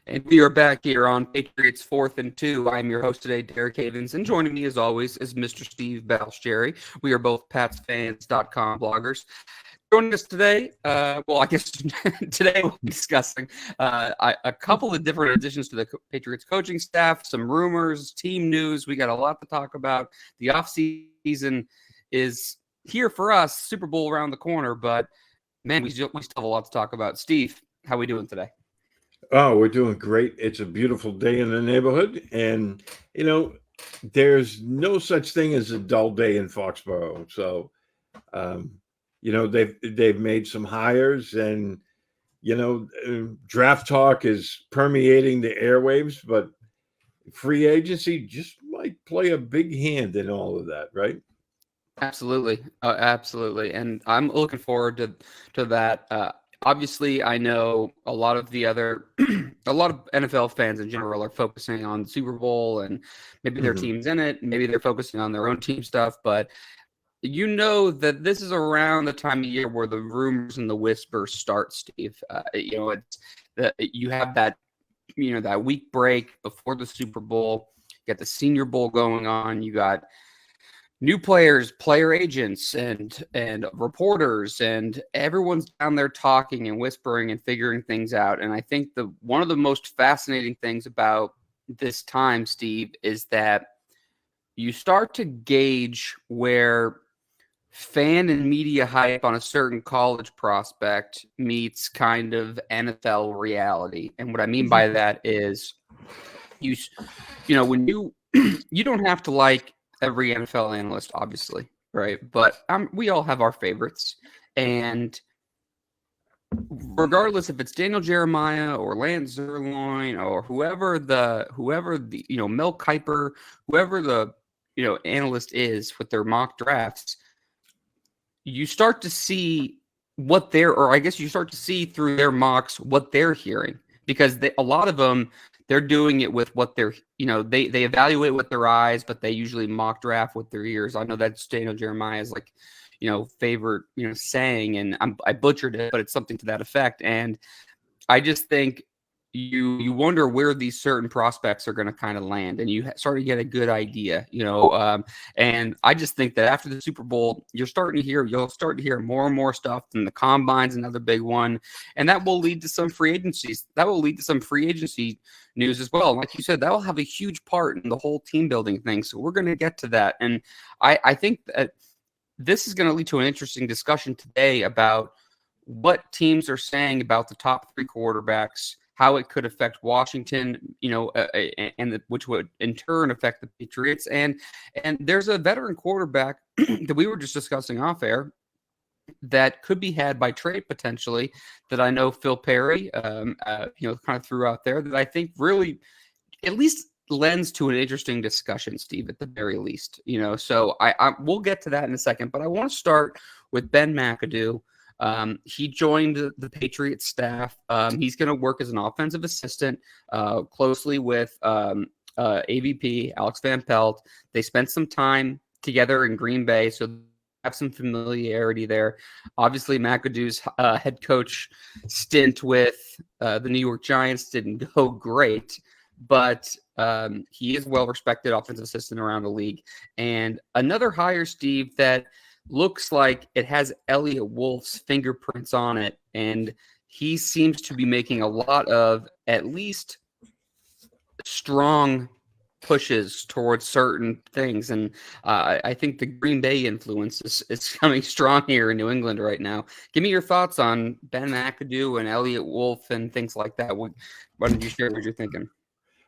And we are back here on Patriots 4th and 2. I'm your host today, Derek Havens, and joining me as always is Mr. Steve Balscherry. We are both PatsFans.com bloggers. Joining us today, I guess today we'll be discussing a couple of different additions to the Patriots coaching staff, some rumors, team news. We got a lot to talk about. The offseason is here for us, Super Bowl around the corner, but man, we still have a lot to talk about. Steve, how we doing today? Oh, we're doing great. It's a beautiful day in the neighborhood. And, there's no such thing as a dull day in Foxborough. So, um, they've made some hires and, draft talk is permeating the airwaves, but free agency just might play a big hand in all of that, right? Absolutely, absolutely, and I'm looking forward to that. Obviously, I know a lot of the other, a lot of NFL fans in general are focusing on the Super Bowl and maybe their Hmm. team's in it. Maybe they're focusing on their own team stuff, but you know that this is around the time of year where the rumors and the whispers start, Steve. It's you have that that week break before the Super Bowl. You got the Senior Bowl going on. You got new players, player agents, and reporters, and everyone's down there talking and whispering and figuring things out. And I think the one of the most fascinating things about this time, Steve, is that you start to gauge where fan and media hype on a certain college prospect meets kind of NFL reality. And what I mean by that is you when you you don't have to like every NFL analyst, obviously, right? But we all have our favorites, and regardless if it's Daniel Jeremiah or Lance Zerline or whoever the Mel Kiper, whoever the analyst is with their mock drafts, you start to see what or I guess you start to see through their mocks what they're hearing, because a lot of them, they're doing it with what they're, they evaluate with their eyes, but they usually mock draft with their ears. I know that's Daniel Jeremiah's favorite, saying, and I butchered it, but it's something to that effect. And I just think you wonder where these certain prospects are going to kind of land, and you start to get a good idea, and I just think that after the Super Bowl, you'll start to hear more and more stuff. And the combine's another big one, and that will lead to some free agencies. That will lead to some free agency news as well. Like you said, that will have a huge part in the whole team building thing. So we're going to get to that, and I think that this is going to lead to an interesting discussion today about what teams are saying about the top three quarterbacks, how it could affect Washington, which would in turn affect the Patriots. And there's a veteran quarterback that we were just discussing off air that could be had by trade potentially, that I know Phil Perry, kind of threw out there, that I think really at least lends to an interesting discussion, Steve, at the very least. So we'll get to that in a second, but I want to start with Ben McAdoo. He joined the Patriots staff. He's going to work as an offensive assistant closely with AVP Alex Van Pelt. They spent some time together in Green Bay, so have some familiarity there. Obviously, McAdoo's head coach stint with the New York Giants didn't go great, but he is well-respected offensive assistant around the league. And another hire, Steve, that looks like it has Elliott Wolf's fingerprints on it, and he seems to be making a lot of at least strong pushes towards certain things. And I think the Green Bay influence is coming strong here in New England right now. Give me your thoughts on Ben McAdoo and Elliott Wolf and things like that. Why don't you share what you're thinking?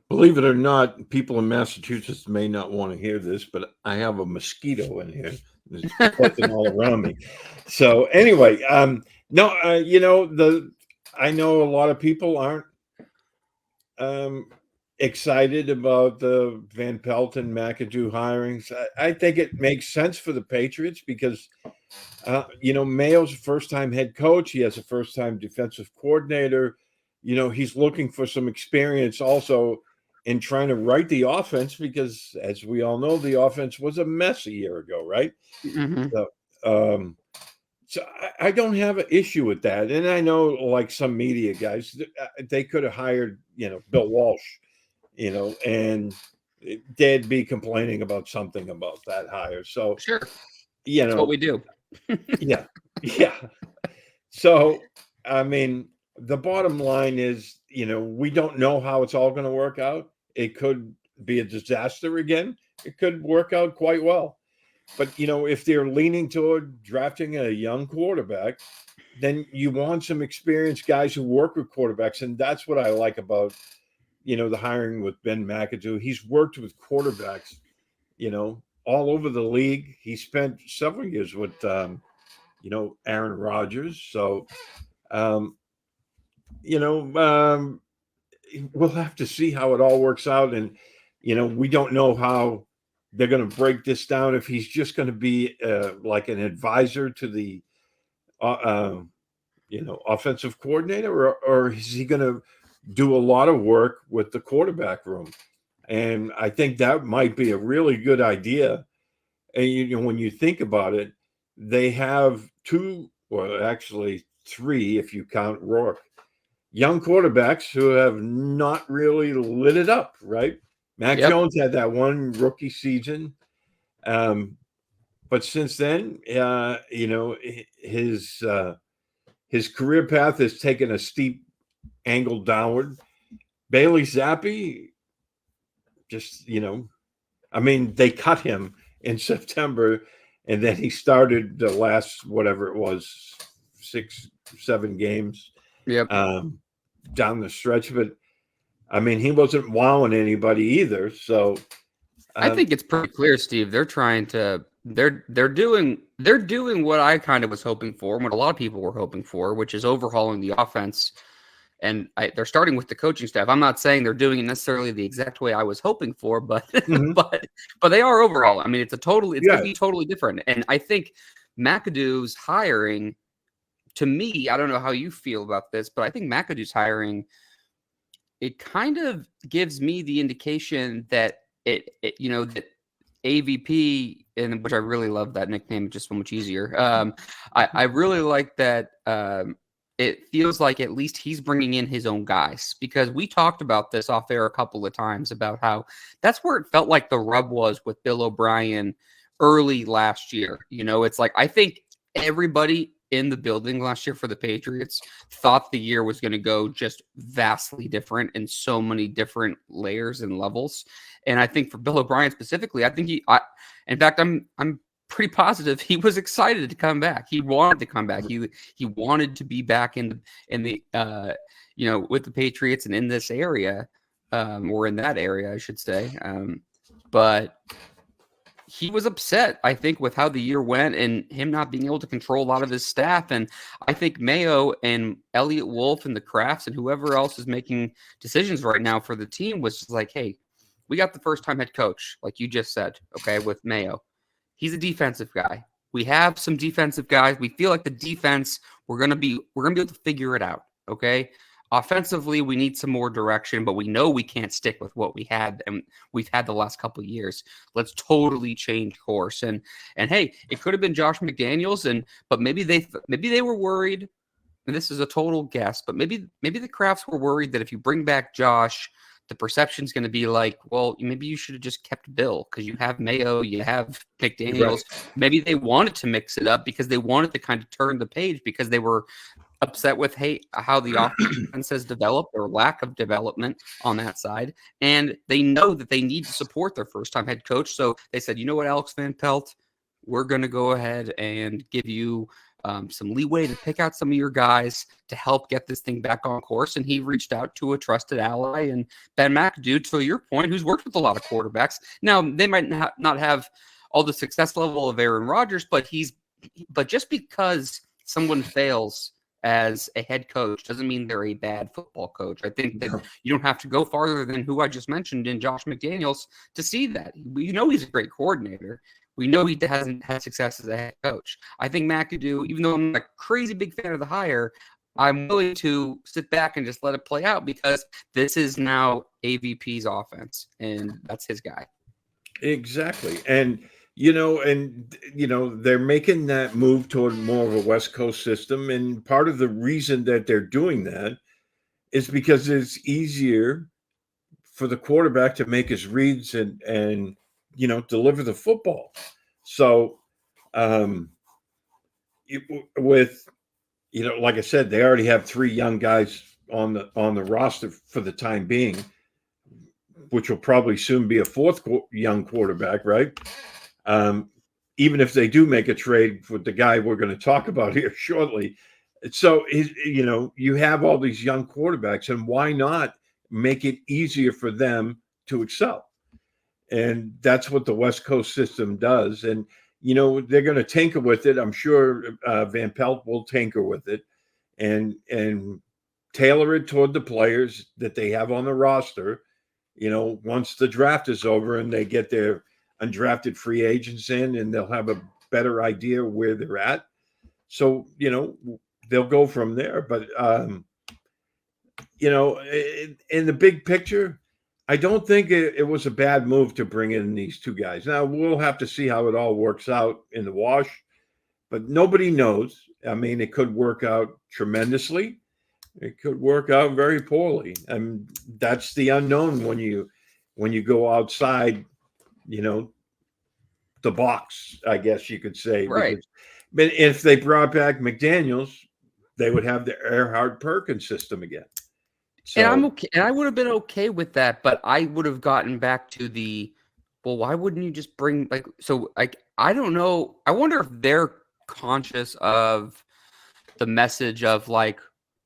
Believe it or not, people in Massachusetts may not want to hear this, but I have a mosquito in here. There's nothing all around me. So anyway, no, I know a lot of people aren't um, excited about the Van Pelt and McAdoo hirings. I think it makes sense for the Patriots because, Mayo's a first-time head coach. He has a first-time defensive coordinator. He's looking for some experience also in trying to write the offense because, as we all know, the offense was a mess a year ago, right? Mm-hmm. So, um, So I don't have an issue with that. And I know, like some media guys, they could have hired, Bill Walsh, and they'd be complaining about something about that hire. So, Sure, you that's what know, we do. yeah, yeah. So, I mean, the bottom line is, we don't know how it's all going to work out. It could be a disaster again. It could work out quite well. But, if they're leaning toward drafting a young quarterback, then you want some experienced guys who work with quarterbacks. And that's what I like about, the hiring with Ben McAdoo. He's worked with quarterbacks, all over the league. He spent several years with, Aaron Rodgers. So, um, you know, um, we'll have to see how it all works out. And, we don't know how they're going to break this down. If he's just going to be like an advisor to the, offensive coordinator, or is he going to do a lot of work with the quarterback room? And I think that might be a really good idea. And, when you think about it, they have two, or actually three, if you count Rourke, young quarterbacks who have not really lit it up, right? Mac Yep. Jones had that one rookie season. But since then, his career path has taken a steep angle downward. Bailey Zappi, just, I mean, they cut him in September, and then he started the last, whatever it was, 6-7 games Yep. down the stretch. But I mean, he wasn't wowing anybody either. So I think it's pretty clear, Steve. They're trying to they're doing what I kind of was hoping for, and what a lot of people were hoping for, which is overhauling the offense. And they're starting with the coaching staff. I'm not saying they're doing it necessarily the exact way I was hoping for, but but they are overall. I mean, it's going to be totally different. And I think McAdoo's hiring, to me, I don't know how you feel about this, but I think McAdoo's hiring, it kind of gives me the indication that that AVP, and which I really love that nickname, just so much easier. I really like that. It feels like at least he's bringing in his own guys, because we talked about this off air a couple of times about how that's where it felt like the rub was with Bill O'Brien early last year. It's like, I think everybody in the building last year for the Patriots thought the year was going to go just vastly different in so many different layers and levels. And I think for Bill O'Brien specifically, I think in fact, I'm pretty positive he was excited to come back. He wanted to come back. He wanted to be back in the with the Patriots and in this area, or in that area, I should say. But he was upset, I think, with how the year went and him not being able to control a lot of his staff. And I think Mayo and Elliott Wolf and the Crafts and whoever else is making decisions right now for the team was just like, hey, we got the first-time head coach, like you just said, okay, with Mayo. He's a defensive guy. We have some defensive guys. We feel like the defense, we're gonna be able to figure it out. Okay. Offensively, we need some more direction, but we know we can't stick with what we had and we've had the last couple of years. Let's totally change course. And hey, it could have been Josh McDaniels, but maybe they were worried. And this is a total guess, but maybe the Crafts were worried that if you bring back Josh, the perception is going to be like, well, maybe you should have just kept Bill, because you have Mayo, you have McDaniels. Right. Maybe they wanted to mix it up because they wanted to kind of turn the page, because they were upset with how the offense has developed, or lack of development on that side. And they know that they need to support their first-time head coach. So they said, you know what, Alex Van Pelt, we're going to go ahead and give you some leeway to pick out some of your guys to help get this thing back on course. And he reached out to a trusted ally, and Ben McAdoo, to your point, who's worked with a lot of quarterbacks. Now, they might not have all the success level of Aaron Rodgers, but just because someone fails as a head coach doesn't mean they're a bad football coach. I think that you don't have to go farther than who I just mentioned in Josh McDaniels to see that. We know he's a great coordinator. We know he hasn't had success as a head coach. I think McAdoo, even though I'm not a crazy big fan of the hire, I'm willing to sit back and just let it play out, because this is now AVP's offense, and that's his guy. Exactly. And, And they're making that move toward more of a West Coast system, and part of the reason that they're doing that is because it's easier for the quarterback to make his reads and deliver the football. So, um, with like I said, they already have 3 young guys on the roster for the time being, which will probably soon be a 4th young quarterback, right? Even if they do make a trade with the guy we're going to talk about here shortly. So, you have all these young quarterbacks, and why not make it easier for them to excel? And that's what the West Coast system does. And, they're going to tinker with it. I'm sure Van Pelt will tinker with it and tailor it toward the players that they have on the roster. Once the draft is over and they get their undrafted free agents in, and they'll have a better idea where they're at. So, they'll go from there. But, in the big picture, I don't think it was a bad move to bring in these 2 guys. Now, we'll have to see how it all works out in the wash, but nobody knows. I mean, it could work out tremendously. It could work out very poorly. And that's the unknown when you go outside, the box, I guess you could say. Right. But if they brought back McDaniels, they would have the Earhart Perkins system again. So, And I'm okay, and I would have been okay with that, but I would have gotten back to why wouldn't you just bring I don't know. I wonder if they're conscious of the message of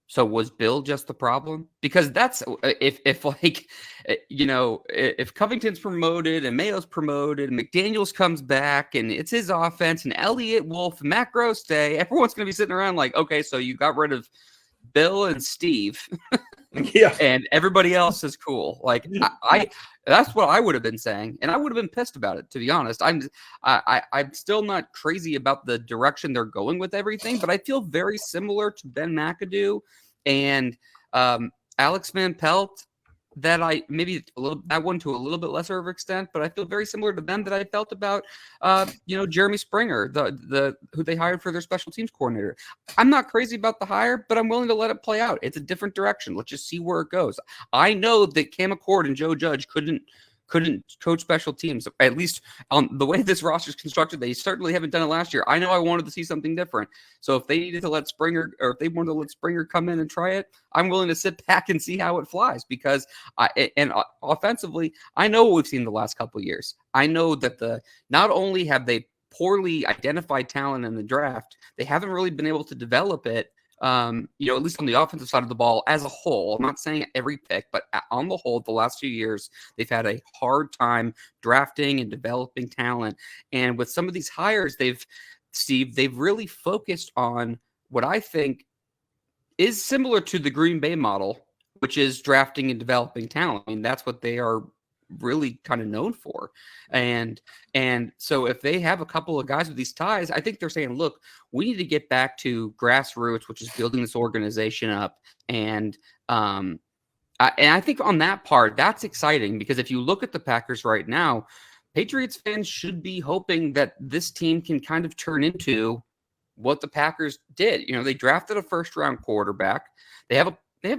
so was Bill just the problem? Because that's if Covington's promoted and Mayo's promoted and McDaniels comes back and it's his offense and Elliott Wolf, Matt Gross stay, everyone's going to be sitting around okay, so you got rid of Bill and Steve. Yeah. And everybody else is cool. I that's what I would have been saying, and I would have been pissed about it, to be honest. I'm still not crazy about the direction they're going with everything, but I feel very similar to Ben McAdoo and Alex Van Pelt, that I maybe that one to a little bit lesser of extent, but I feel very similar to them that I felt about Jeremy Springer, the who they hired for their special teams coordinator. I'm not crazy about the hire, but I'm willing to let it play out. It's a different direction. Let's just see where it goes. I know that Cam McCord and Joe Judge couldn't coach special teams, at least on the way this roster is constructed. They certainly haven't done it last year. I know I wanted to see something different. So if they needed to let Springer, or if they wanted to let Springer come in and try it, I'm willing to sit back and see how it flies, because offensively, I know what we've seen the last couple of years. I know that not only have they poorly identified talent in the draft, they haven't really been able to develop it. At least on the offensive side of the ball as a whole. I'm not saying every pick, but on the whole, the last few years, they've had a hard time drafting and developing talent. And with some of these hires, they've really focused on what I think is similar to the Green Bay model, which is drafting and developing talent. I mean, that's what they are really kind of known for. And so if they have a couple of guys with these ties, I think they're saying, look, we need to get back to grassroots, which is building this organization up. And I think on that part, that's exciting, because if you look at the Packers right now, Patriots fans should be hoping that this team can kind of turn into what the Packers did. They drafted a first-round quarterback. They have a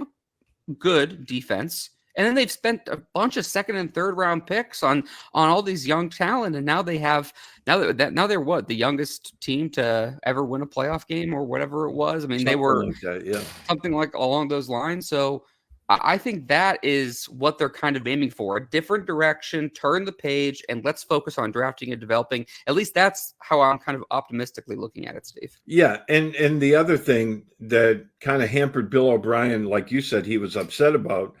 good defense. And then they've spent a bunch of second and third round picks on all these young talent, and now they're what, the youngest team to ever win a playoff game or whatever it was. I mean, they were like that, yeah, something like along those lines. So I think that is what they're kind of aiming for: a different direction, turn the page, and let's focus on drafting and developing. At least that's how I'm kind of optimistically looking at it, Steve. Yeah, and the other thing that kind of hampered Bill O'Brien, like you said, he was upset about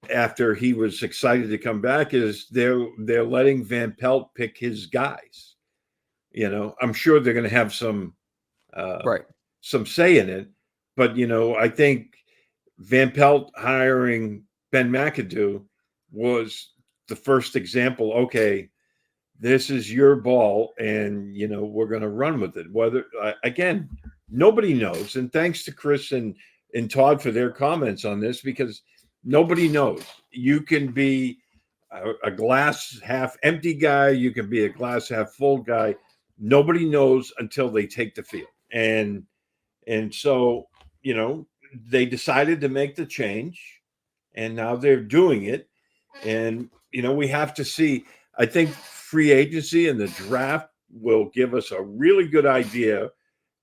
after he was excited to come back, is they're letting Van Pelt pick his guys. I'm sure they're going to have some say in it, but I think Van Pelt hiring Ben McAdoo was the first example. Okay, this is your ball, and we're going to run with it. Whether again, nobody knows, and thanks to Chris and Todd for their comments on this, because nobody knows. You can be a glass half empty guy. You can be a glass half full guy. Nobody knows until they take the field. And so, they decided to make the change, and now they're doing it. And, we have to see. I think free agency and the draft will give us a really good idea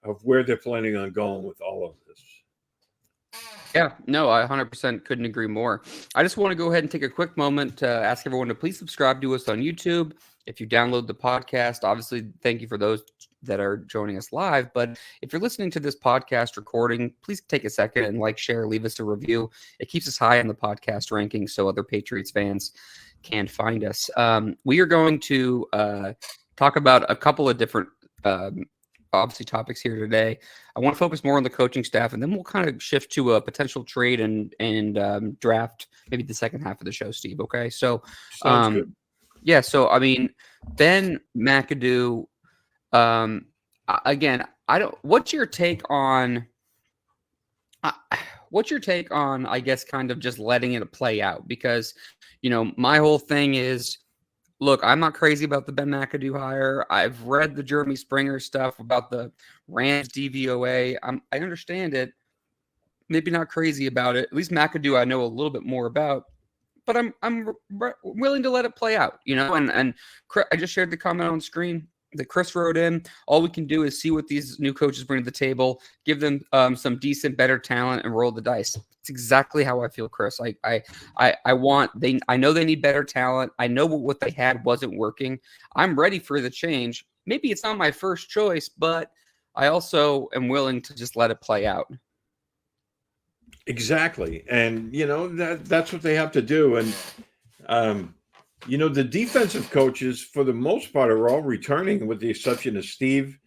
of where they're planning on going with all of this. Yeah, no, I 100% couldn't agree more. I just want to go ahead and take a quick moment to ask everyone to please subscribe to us on YouTube. If you download the podcast, obviously, thank you for those that are joining us live. But if you're listening to this podcast recording, please take a second and share, leave us a review. It keeps us high on the podcast rankings so other Patriots fans can find us. We are going to talk about a couple of different obviously topics here today. I want to focus more on the coaching staff, and then we'll kind of shift to a potential trade and draft maybe the second half of the show, Steve. Okay. So, Sounds good. yeah. So, I mean, Ben McAdoo, again, what's your take on, I guess, kind of just letting it play out? Because, my whole thing is, look, I'm not crazy about the Ben McAdoo hire. I've read the Jeremy Springer stuff about the Rams DVOA. I understand it. Maybe not crazy about it. At least McAdoo I know a little bit more about. But I'm willing to let it play out, And I just shared the comment on screen that Chris wrote in. All we can do is see what these new coaches bring to the table, give them some decent, better talent, and roll the dice. It's exactly how I feel, Chris. I know they need better talent. I know what they had wasn't working. I'm ready for the change. Maybe it's not my first choice, but I also am willing to just let it play out. Exactly. And, that's what they have to do. And, the defensive coaches, for the most part, are all returning, with the exception of Steve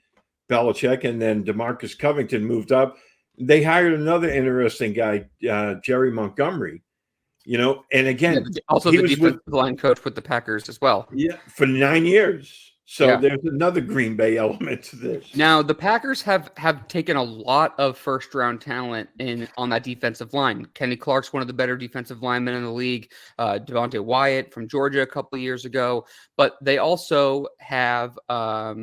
Belichick, and then DeMarcus Covington moved up. They hired another interesting guy, Jerry Montgomery, and again, also the defensive line coach with the Packers as well. Yeah, for 9 years. So there's another Green Bay element to this. Now, the Packers have taken a lot of first-round talent on that defensive line. Kenny Clark's one of the better defensive linemen in the league. Devontae Wyatt from Georgia a couple of years ago. But they also have, I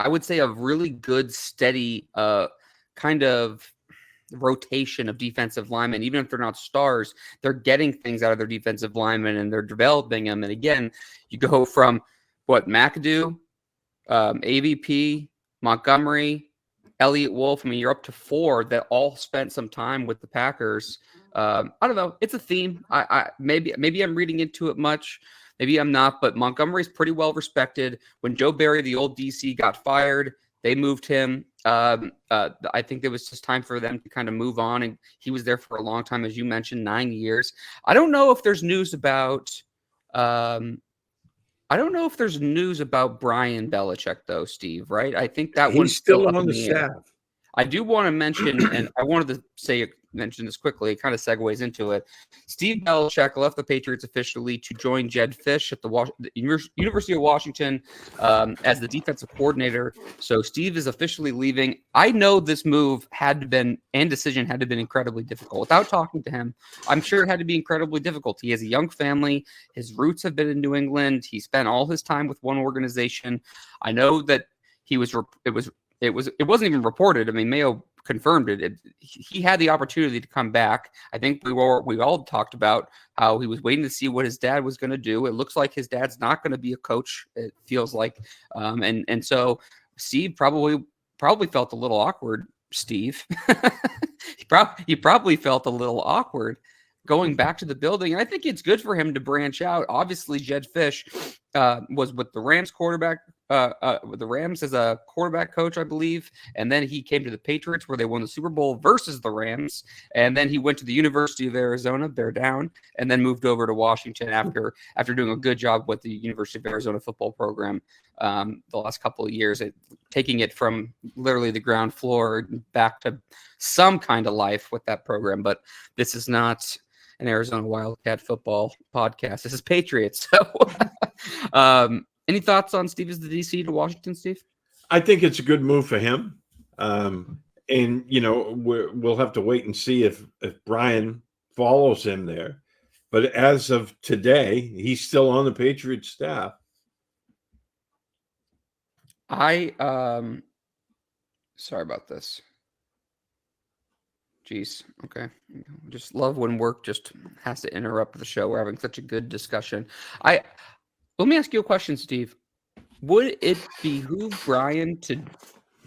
would say, a really good, steady kind of rotation of defensive linemen. Even if they're not stars, they're getting things out of their defensive linemen and they're developing them. And again, you go from McAdoo, AVP, Montgomery, Elliott Wolf. I mean, you're up to 4 that all spent some time with the Packers. I don't know. It's a theme. Maybe I'm reading into it much. Maybe I'm not, but Montgomery's pretty well respected. When Joe Barry, the old DC, got fired, they moved him. I think it was just time for them to kind of move on, and he was there for a long time, as you mentioned, 9 years. I don't know if there's news about Brian Belichick, though, Steve. Right? I think that one's still up on in the air. staff. I do want to mention, and I wanted to mention this quickly. It kind of segues into it. Steve Belichick left the Patriots officially to join Jed Fish at the University of Washington as the defensive coordinator. So Steve is officially leaving. I know this move and decision had to have been incredibly difficult. Without talking to him, I'm sure it had to be incredibly difficult. He has a young family. His roots have been in New England. He spent all his time with one organization. I know that it wasn't even reported. I mean, Mayo confirmed it. He had the opportunity to come back. I think we all talked about how he was waiting to see what his dad was going to do. It looks like his dad's not going to be a coach. It feels like, and so Steve probably felt a little awkward. Steve, he probably felt a little awkward going back to the building. And I think it's good for him to branch out. Obviously, Jed Fish was with the Rams quarterback. With the Rams as a quarterback coach, I believe, and then he came to the Patriots where they won the Super Bowl versus the Rams, and then he went to the University of Arizona, bear down, and then moved over to Washington after doing a good job with the University of Arizona football program the last couple of years, taking it from literally the ground floor back to some kind of life with that program. But this is not an Arizona Wildcat football podcast. This is Patriots. So, any thoughts on Steve as the DC to Washington, Steve? I think it's a good move for him. And we'll have to wait and see if Brian follows him there. But as of today, he's still on the Patriots staff. Sorry about this. Jeez. Okay. Just love when work just has to interrupt the show. We're having such a good discussion. Let me ask you a question, Steve. Would it behoove Brian to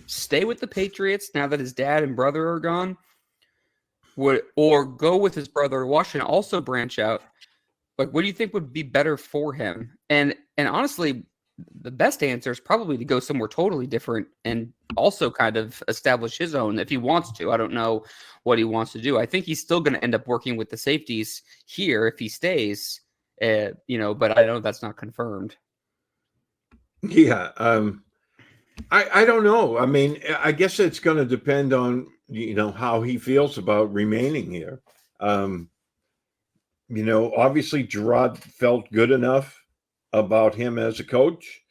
stay with the Patriots now that his dad and brother are gone? Or go with his brother to Washington, also branch out? Like, what do you think would be better for him? And honestly, the best answer is probably to go somewhere totally different and also kind of establish his own if he wants to. I don't know what he wants to do. I think he's still going to end up working with the safeties here if he stays, but I know that's not confirmed. Yeah. I don't know. I mean, I guess it's going to depend on, how he feels about remaining here. Obviously Gerard felt good enough about him as a coach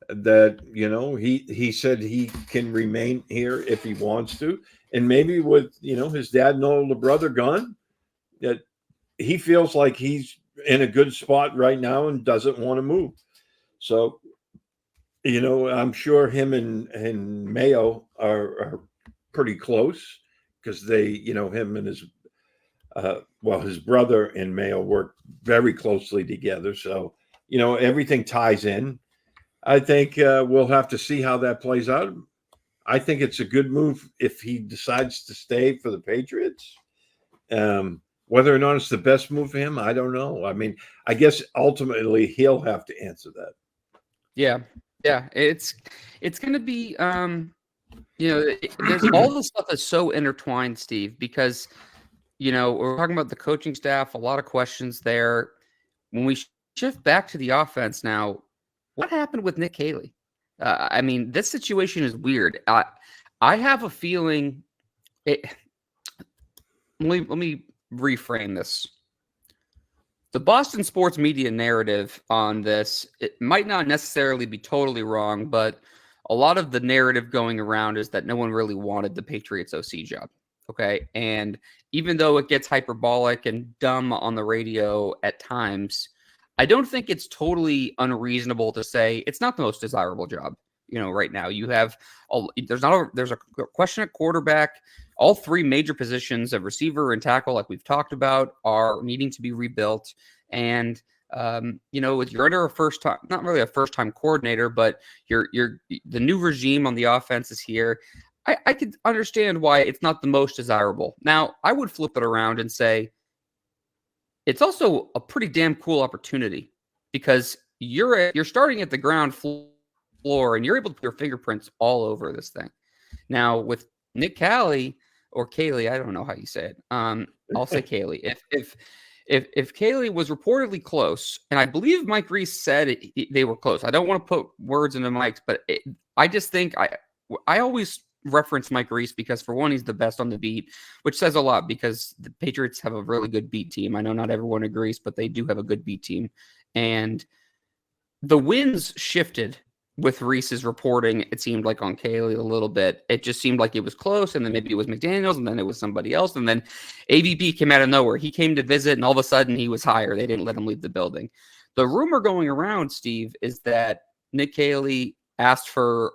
that, he said he can remain here if he wants to. And maybe with, his dad and older brother gone, that he feels like he's in a good spot right now and doesn't want to move. So, I'm sure him and Mayo are pretty close because they, him and his his brother and Mayo work very closely together. So, everything ties in. I think we'll have to see how that plays out. I think it's a good move if he decides to stay for the Patriots. Whether or not it's the best move for him, I don't know. I mean, I guess ultimately he'll have to answer that. Yeah. It's going to be, there's all this stuff that's so intertwined, Steve, because we're talking about the coaching staff, a lot of questions there. When we shift back to the offense now, what happened with Nick Haley? I mean, this situation is weird. I have a feeling let me reframe this. The Boston sports media narrative on this, it might not necessarily be totally wrong, but a lot of the narrative going around is that no one really wanted the Patriots OC job. Okay. And even though it gets hyperbolic and dumb on the radio at times, I don't think it's totally unreasonable to say it's not the most desirable job. Right now you have there's a question at quarterback. All three major positions of receiver and tackle, like we've talked about, are needing to be rebuilt. And you're under a first-time, not really a first-time coordinator, but you're the new regime on the offense is here. I could understand why it's not the most desirable. Now, I would flip it around and say it's also a pretty damn cool opportunity because you're starting at the ground floor and you're able to put your fingerprints all over this thing. Now, with Nick Caley or Caley, I don't know how you say it. I'll say Caley. If Caley was reportedly close, and I believe Mike Reese said they were close. I don't want to put words into Mike's, but I just think I always reference Mike Reese because, for one, he's the best on the beat, which says a lot because the Patriots have a really good beat team. I know not everyone agrees, but they do have a good beat team. And the winds shifted with Reese's reporting, it seemed like on Caley a little bit. It just seemed like it was close, and then maybe it was McDaniels, and then it was somebody else, and then AVP came out of nowhere. He came to visit, and all of a sudden he was hired. They didn't let him leave the building. The rumor going around, Steve, is that Nick Caley asked for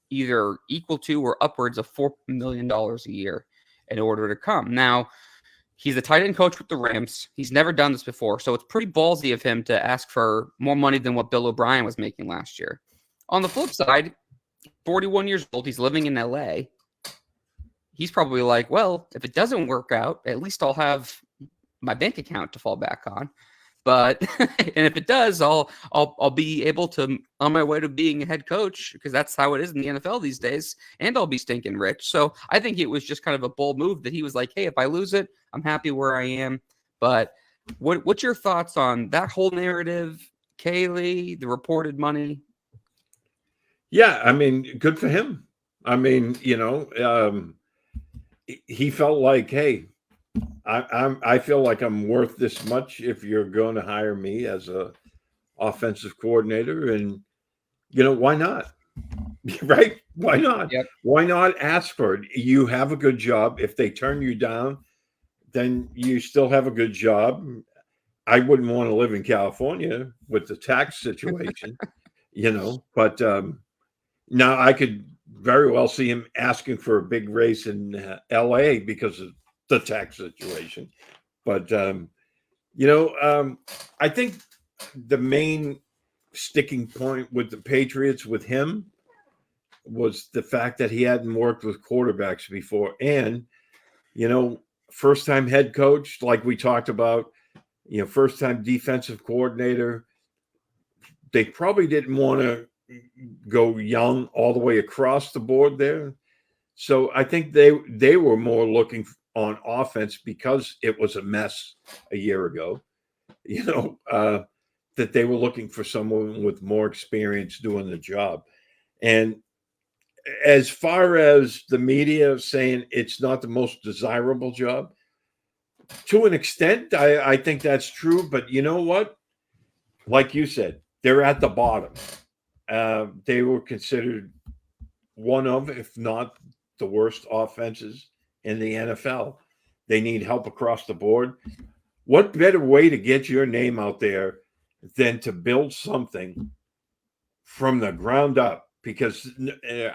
either equal to or upwards of $4 million a year in order to come. Now, he's a tight end coach with the Rams. He's never done this before, so it's pretty ballsy of him to ask for more money than what Bill O'Brien was making last year. On the flip side, 41 years old, he's living in LA. He's probably like, well, if it doesn't work out, at least I'll have my bank account to fall back on. But and if it does, I'll be able to on my way to being a head coach because that's how it is in the NFL these days, and I'll be stinking rich. So I think it was just kind of a bold move that he was like, hey, if I lose it, I'm happy where I am. But what's your thoughts on that whole narrative, Caley, the reported money? Yeah, I mean, good for him. I mean, he felt like, hey, I feel like I'm worth this much if you're going to hire me as a offensive coordinator, and why not? Right? Why not? Yep. Why not ask for it? You have a good job. If they turn you down, then you still have a good job. I wouldn't want to live in California with the tax situation, but now I could very well see him asking for a big race in LA because of the tax situation. But, I think the main sticking point with the Patriots with him was the fact that he hadn't worked with quarterbacks before. And, first time head coach, like we talked about, first time defensive coordinator. They probably didn't want to go young all the way across the board there. So I think they were more looking on offense because it was a mess a year ago, that they were looking for someone with more experience doing the job. And as far as the media saying it's not the most desirable job, to an extent, I think that's true. But you know what? Like you said, they're at the bottom. They were considered one of, if not the worst offenses in the NFL. They need help across the board. What better way to get your name out there than to build something from the ground up? Because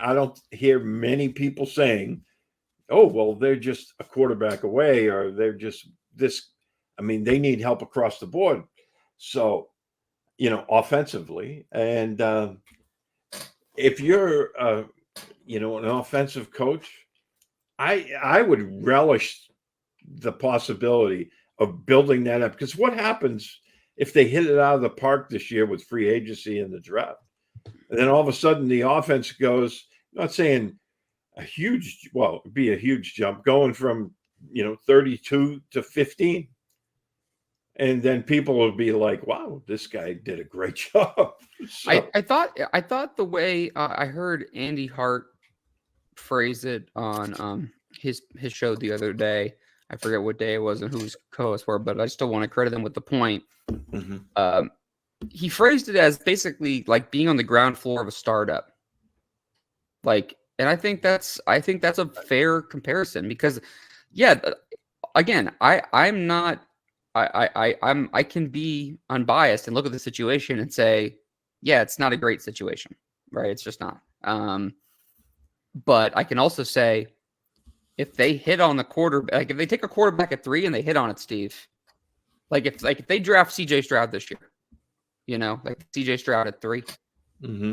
I don't hear many people saying, oh, well, they're just a quarterback away, or they're just this. I mean, they need help across the board. So, offensively. And if you're, an offensive coach, I would relish the possibility of building that up. Because what happens if they hit it out of the park this year with free agency and the draft? And then all of a sudden the offense goes, I'm not saying it'd be a huge jump going from, 32 to 15. And then people will be like, wow, this guy did a great job. So, I thought the way I heard Andy Hart phrase it on his show the other day. I forget what day it was and who his co-hosts were, but I still want to credit him with the point. mm-hmm. He phrased it as basically like being on the ground floor of a startup. And I think that's a fair comparison because, yeah, again, I'm not. I can be unbiased and look at the situation and say, yeah, it's not a great situation, right? It's just not. But I can also say, if they hit on the quarterback, like if they take a quarterback at 3 and they hit on it, Steve, if they draft C.J. Stroud this year, like C.J. Stroud at 3, mm-hmm.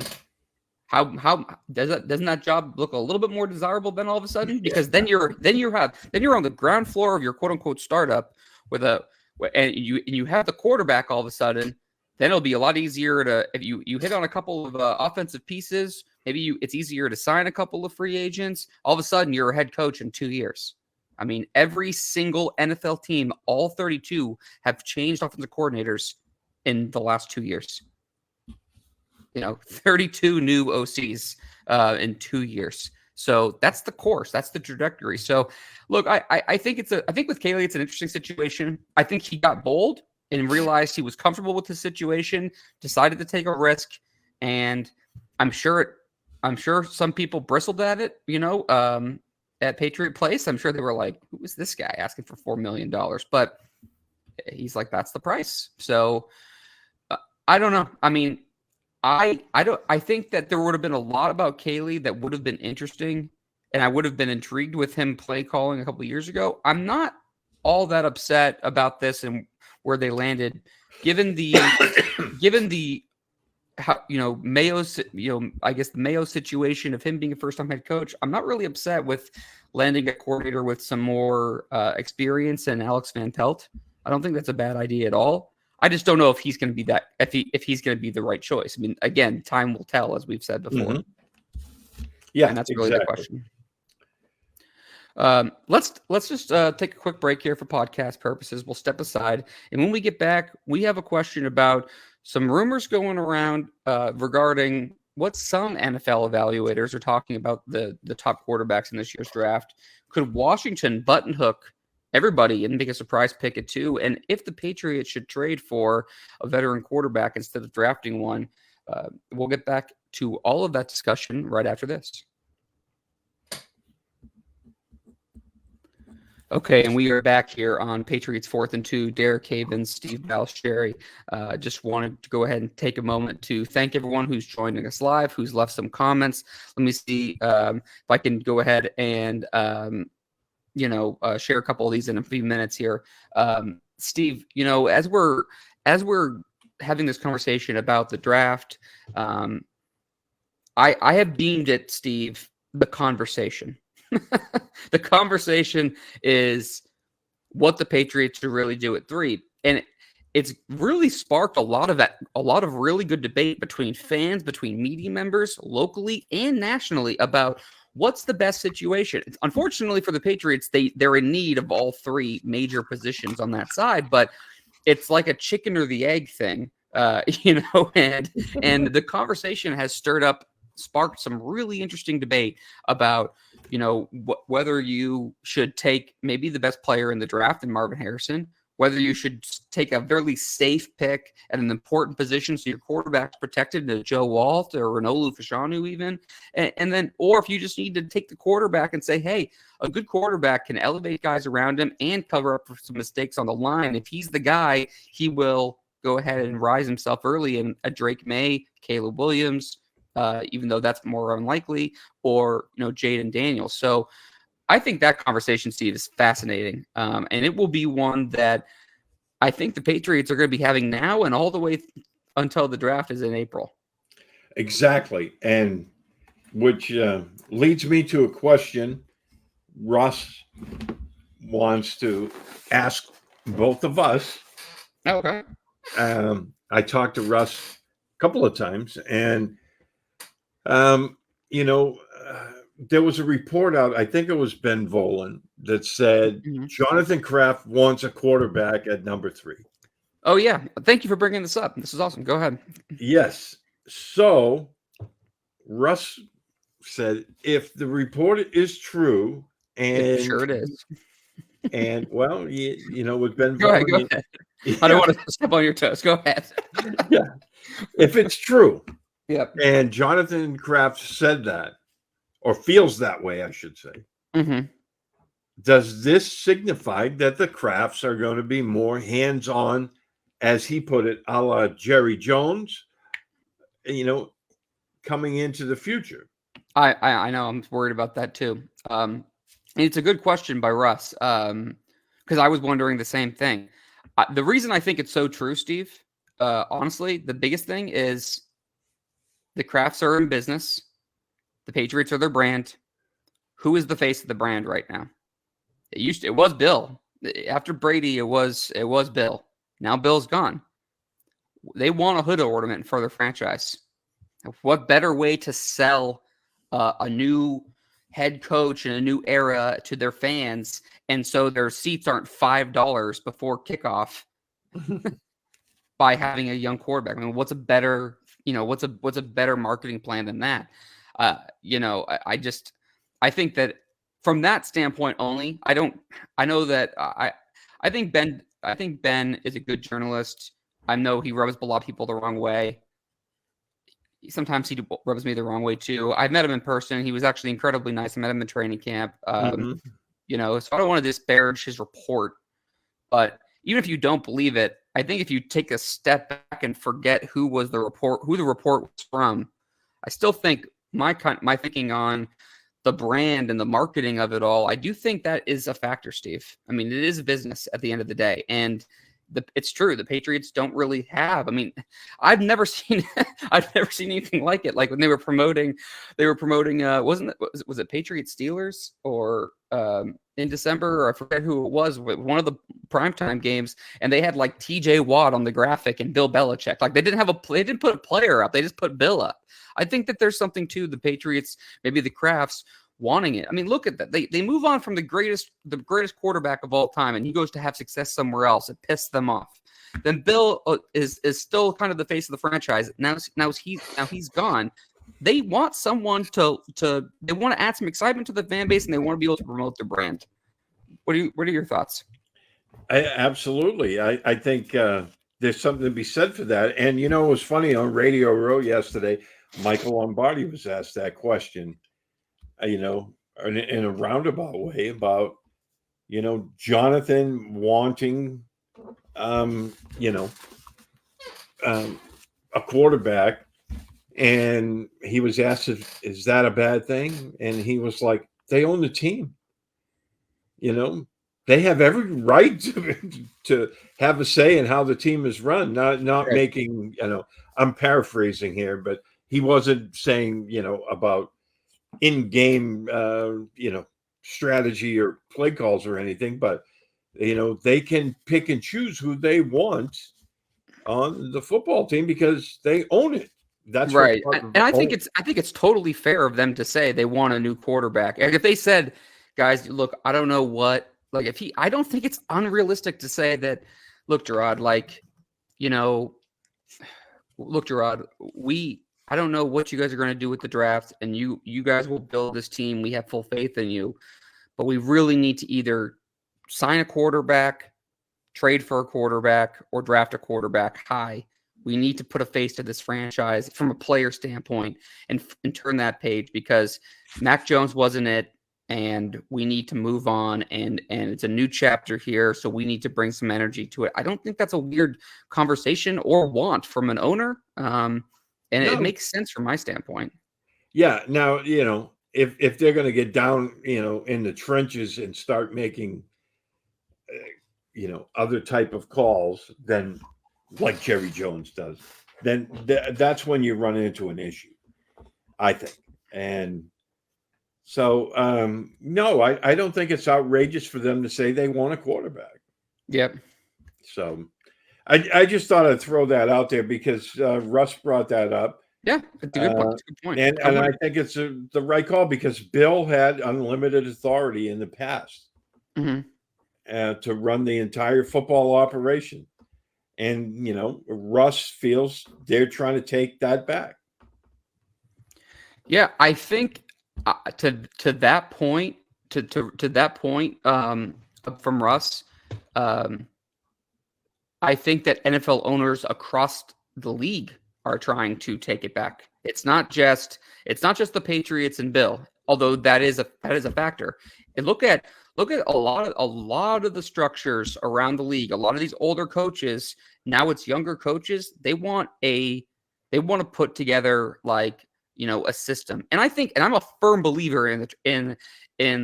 how doesn't that job look a little bit more desirable then all of a sudden? Because then you're on the ground floor of your quote unquote startup and you have the quarterback all of a sudden. Then it'll be a lot easier to, if you hit on a couple of offensive pieces, it's easier to sign a couple of free agents. All of a sudden, you're a head coach in 2 years. I mean, every single NFL team, all 32, have changed offensive coordinators in the last 2 years. 32 new OCs in 2 years. So that's the course. That's the trajectory. So, look, I think with Caley, it's an interesting situation. I think he got bold and realized he was comfortable with the situation, decided to take a risk, and I'm sure some people bristled at it, at Patriot Place. I'm sure they were like, who is this guy asking for $4 million? But he's like, that's the price. So I don't know. I mean, I think that there would have been a lot about Caley that would have been interesting, and I would have been intrigued with him play calling a couple of years ago. I'm not all that upset about this and where they landed, given the Mayo's, I guess the Mayo situation of him being a first-time head coach. I'm not really upset with landing a coordinator with some more experience and Alex Van Pelt. I don't think that's a bad idea at all. I just don't know if he's going to be if he's going to be the right choice. I mean, again, time will tell, as we've said before. Mm-hmm. Yeah, and that's really the question. Let's just take a quick break here for podcast purposes. We'll step aside, and when we get back, we have a question about some rumors going around regarding what some NFL evaluators are talking about the top quarterbacks in this year's draft. Could Washington button hook everybody and make a surprise pick at 2? And if the Patriots should trade for a veteran quarterback instead of drafting one, We'll get back to all of that discussion right after this. Okay, and we are back here on Patriots 4th and 2. Derek Havens, Steve Balsherry. Just wanted to go ahead and take a moment to thank everyone who's joining us live, who's left some comments. Let me see if I can go ahead and share a couple of these in a few minutes here. Steve, as we're having this conversation about the draft, I have deemed it, Steve, the conversation. The conversation is what the Patriots should really do at 3. And it's really sparked a lot of really good debate between fans, between media members, locally and nationally, about what's the best situation. Unfortunately for the Patriots, they're in need of all 3 major positions on that side, but it's like a chicken or the egg thing, and the conversation has sparked some really interesting debate about, whether you should take maybe the best player in the draft in Marvin Harrison, whether you should take a very safe pick at an important position so your quarterback's protected to Joe Walt or Renolu Fashanu even, and then, or if you just need to take the quarterback and say, hey, a good quarterback can elevate guys around him and cover up for some mistakes on the line. If he's the guy, he will go ahead and rise himself early in a Drake May, Caleb Williams, even though that's more unlikely, or Jaden Daniels. So I think that conversation, Steve, is fascinating, and it will be one that I think the Patriots are going to be having now and all the way until the draft is in April. Exactly, and which leads me to a question Russ wants to ask both of us. Okay. I talked to Russ a couple of times, and there was a report out, I think it was Ben Volen, that said Jonathan Kraft wants a quarterback at number 3. Oh, yeah. Thank you for bringing this up. This is awesome. Go ahead. Yes. So Russ said, if the report is true, and sure it is. And well, with Ben Go Volen, ahead. Go ahead. I don't want to step on your toes. Go ahead. Yeah. If it's true. Yep. And Jonathan Kraft said that, or feels that way, I should say. Mm-hmm. Does this signify that the Krafts are going to be more hands-on, as he put it, a la Jerry Jones, coming into the future? I know. I'm worried about that too. And it's a good question by Russ, because I was wondering the same thing. The reason I think it's so true, Steve, honestly, the biggest thing is the Krafts are in business. The Patriots are their brand. Who is the face of the brand right now? It was Bill. After Brady, it was Bill. Now Bill's gone. They want a hood ornament for their franchise. What better way to sell a new head coach in a new era to their fans, and so their seats aren't $5 before kickoff by having a young quarterback? I mean, what's a better marketing plan than that? I think that from that standpoint only, I think Ben is a good journalist. I know he rubs a lot of people the wrong way. Sometimes he rubs me the wrong way too. I've met him in person. He was actually incredibly nice. I met him in training camp. So I don't want to disparage his report, but even if you don't believe it, I think if you take a step back and forget who the report was from, I still think my thinking on the brand and the marketing of it all, I do think that is a factor, Steve. I mean, it is a business at the end of the day, and it's true. The Patriots don't really have. I mean, I've never seen anything like it. Like when they were promoting. Was it Patriots Steelers or in December? Or I forget who it was. One of the primetime games, and they had like T.J. Watt on the graphic and Bill Belichick. Like they didn't put a player up. They just put Bill up. I think that there's something to the Patriots, maybe the Krafts, wanting it. I mean, look at that. They move on from the greatest quarterback of all time, and he goes to have success somewhere else. It pissed them off. Then Bill is still kind of the face of the franchise. Now he's gone. They want someone they want to add some excitement to the fan base, and they want to be able to promote their brand. What are your thoughts? Absolutely. I think there's something to be said for that. And it was funny on Radio Row yesterday. Michael Lombardi was asked that question, in a roundabout way about Jonathan wanting, a quarterback, and he was asked, "Is that a bad thing?" And he was like, "They own the team. They have every right to have a say in how the team is run. Not Right. making I'm paraphrasing here, but he wasn't saying about in-game strategy or play calls or anything, but they can pick and choose who they want on the football team because they own it. That's what Right. And I think it's totally fair of them to say they want a new quarterback. And if they said, guys, look, I don't know what, like I don't think it's unrealistic to say that, look, Gerard, look, Gerard, I don't know what you guys are going to do with the draft, and you guys will build this team. We have full faith in you, but we really need to either sign a quarterback, trade for a quarterback, or draft a quarterback high. We need to put a face to this franchise from a player standpoint and turn that page, because Mac Jones wasn't it, and we need to move on, and it's a new chapter here, so we need to bring some energy to it. I don't think that's a weird conversation or want from an owner, and it makes sense from my standpoint. Yeah. Now, if they're going to get down, in the trenches and start making, other type of calls than like Jerry Jones does, then that's when you run into an issue, I think. And so, no, I don't think it's outrageous for them to say they want a quarterback. Yep. So I just thought I'd throw that out there because Russ brought that up. Yeah, it's a good point. It's a good point. And I think it's the right call because Bill had unlimited authority in the past to run the entire football operation. And, Russ feels they're trying to take that back. Yeah, I think to that point, to that point from Russ, I think that NFL owners across the league are trying to take it back. It's not just the Patriots and Bill, although that is a factor. And look at a lot of the structures around the league. A lot of these older coaches, now it's younger coaches. They want to put together a system. And I think, and I'm a firm believer in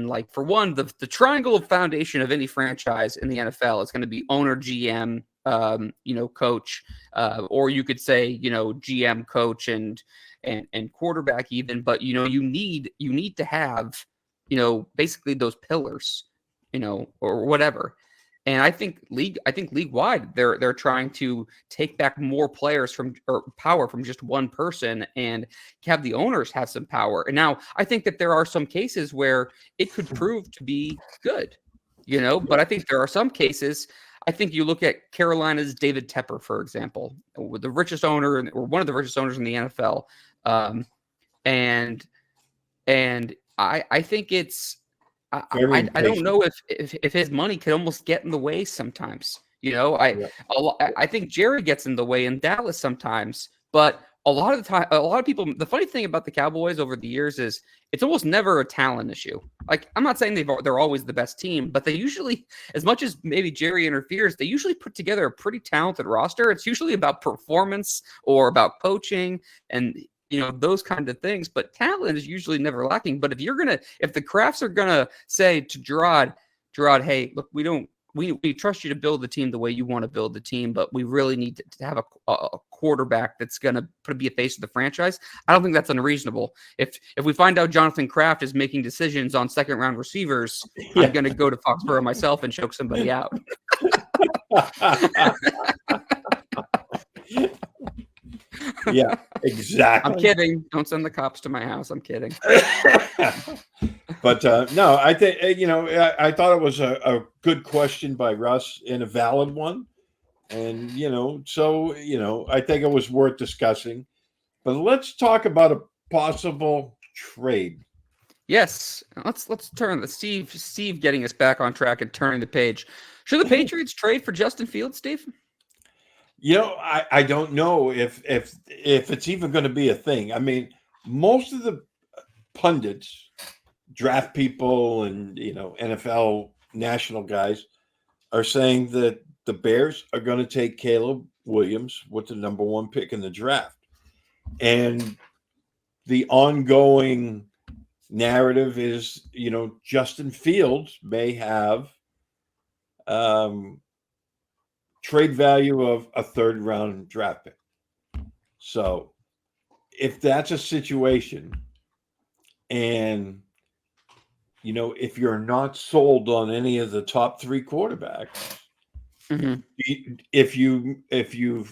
like, for one, the triangle of foundation of any franchise in the NFL is going to be owner, GM, coach, or you could say, GM, coach, and quarterback even. But you need to have basically those pillars, or whatever. And I think league wide, they're trying to take back more players or power from just one person and have the owners have some power. And now I think that there are some cases where it could prove to be good, but I think there are some cases. I think you look at Carolina's David Tepper, for example, with the richest owner or one of the richest owners in the NFL. And I think it's, I don't know if his money could almost get in the way sometimes. I think Jerry gets in the way in Dallas sometimes, but a lot of the time, a lot of people. The funny thing about the Cowboys over the years is it's almost never a talent issue. Like, I'm not saying they're always the best team, but they usually, as much as maybe Jerry interferes, they usually put together a pretty talented roster. It's usually about performance or about coaching and those kind of things, but talent is usually never lacking. But if the Crafts are gonna say to Gerard, hey, look, we trust you to build the team the way you want to build the team, but we really need to have a quarterback that's gonna be a face of the franchise. I don't think that's unreasonable. If we find out Jonathan Kraft is making decisions on second round receivers, I'm gonna go to Foxborough myself and choke somebody out. Yeah, exactly. I'm kidding. Don't send the cops to my house. I'm kidding. But no, I think I thought it was a good question by Russ and a valid one, and so I think it was worth discussing. But let's talk about a possible trade. Yes, let's turn the Steve getting us back on track and turning the page. Should the Patriots trade for Justin Fields, Steve? I don't know if it's even going to be a thing. I mean, most of the pundits, draft people, and NFL national guys are saying that the Bears are going to take Caleb Williams with the number one pick in the draft, and the ongoing narrative is, Justin Fields may have trade value of a third round draft pick. So if that's a situation, and if you're not sold on any of the top three quarterbacks, Mhm. if you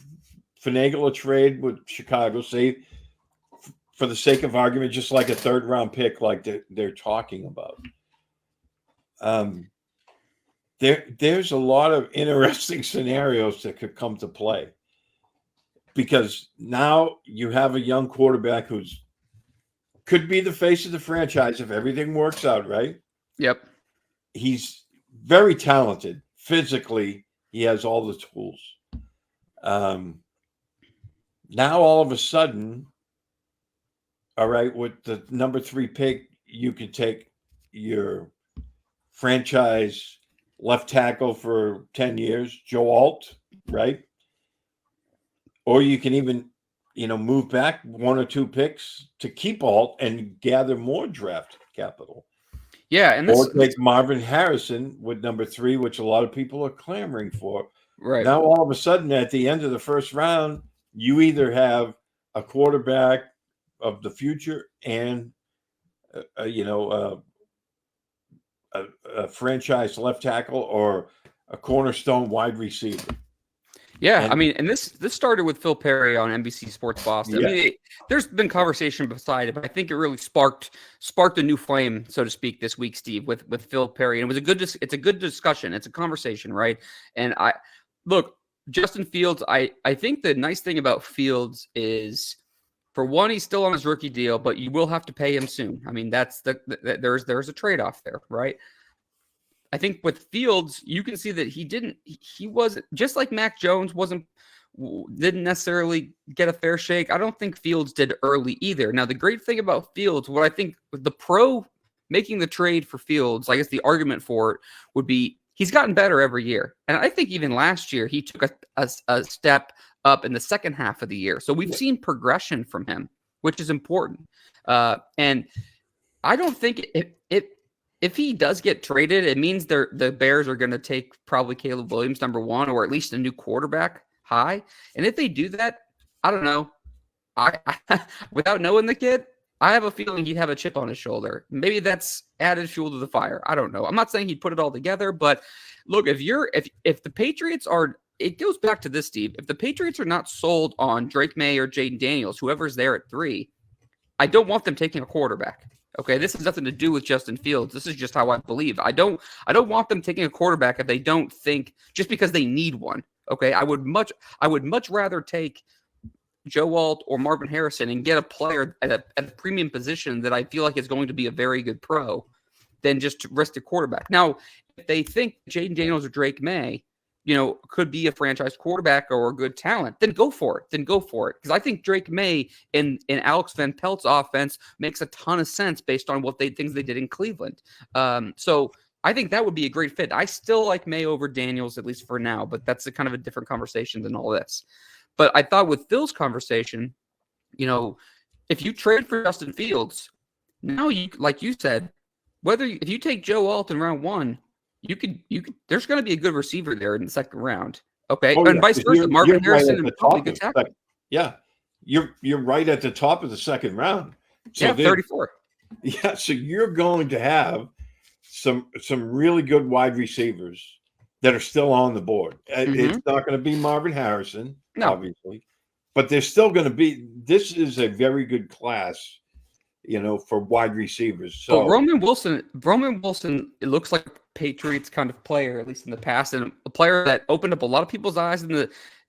finagle a trade with Chicago, say for the sake of argument, just like a third round pick, like they're talking about, there's a lot of interesting scenarios that could come to play, because now you have a young quarterback who's could be the face of the franchise if everything works out right. Yep. He's very talented physically. He has all the tools. Now all of a sudden, all right, with the number 3 pick, you could take your franchise left tackle for 10 years, Joe Alt, right? Or you can even, move back 1 or 2 picks to keep Alt and gather more draft capital. Yeah, and Or take Marvin Harrison with number 3, which a lot of people are clamoring for. right. Now, all of a sudden, at the end of the first round, you either have a quarterback of the future and, a franchise left tackle or a cornerstone wide receiver. Yeah, I mean, and this started with Phil Perry on NBC Sports Boston. Yeah. I mean, there's been conversation beside it, but I think it really sparked a new flame, so to speak, this week, Steve, with Phil Perry. And it's a good discussion. It's a conversation, right? And look, Justin Fields. I think the nice thing about Fields is, for one, he's still on his rookie deal, but you will have to pay him soon. I mean, that's there's a trade-off there, right? I think with Fields, you can see that he wasn't, just like Mac Jones didn't necessarily get a fair shake. I don't think Fields did early either. Now, the great thing about Fields, what I think the pro making the trade for Fields, I guess the argument for it would be he's gotten better every year. And I think even last year, he took a step up in the second half of the year. So we've seen progression from him, which is important. And I don't think if he does get traded, it means the Bears are going to take probably Caleb Williams number 1, or at least a new quarterback high. And if they do that, I don't know. I without knowing the kid, I have a feeling he'd have a chip on his shoulder. Maybe that's added fuel to the fire. I don't know. I'm not saying he'd put it all together, but look, if the Patriots are, it goes back to this, Steve. If the Patriots are not sold on Drake May or Jaden Daniels, whoever's there at 3, I don't want them taking a quarterback. Okay, this has nothing to do with Justin Fields. This is just how I believe. I don't want them taking a quarterback if they don't think, just because they need one. Okay, I would much rather take Joe Alt or Marvin Harrison and get a player at a premium position that I feel like is going to be a very good pro than just to risk a quarterback. Now, if they think Jaden Daniels or Drake May, could be a franchise quarterback or a good talent, then go for it. Because I think Drake May in Alex Van Pelt's offense makes a ton of sense based on things they did in Cleveland. So I think that would be a great fit. I still like May over Daniels, at least for now, but that's a kind of a different conversation than all this. But I thought with Phil's conversation, if you trade for Justin Fields, now you, like you said, if you take Joe Alt in round 1, you could. There's going to be a good receiver there in the second round. Okay, and vice versa. Marvin Harrison and probably good tackle. Yeah, you're right at the top of the second round. So 34. Yeah, so you're going to have some really good wide receivers that are still on the board. It's not going to be Marvin Harrison, obviously, but there's still going to be. This is a very good class, for wide receivers. So Roman Wilson, it looks like a Patriots kind of player, at least in the past, and a player that opened up a lot of people's eyes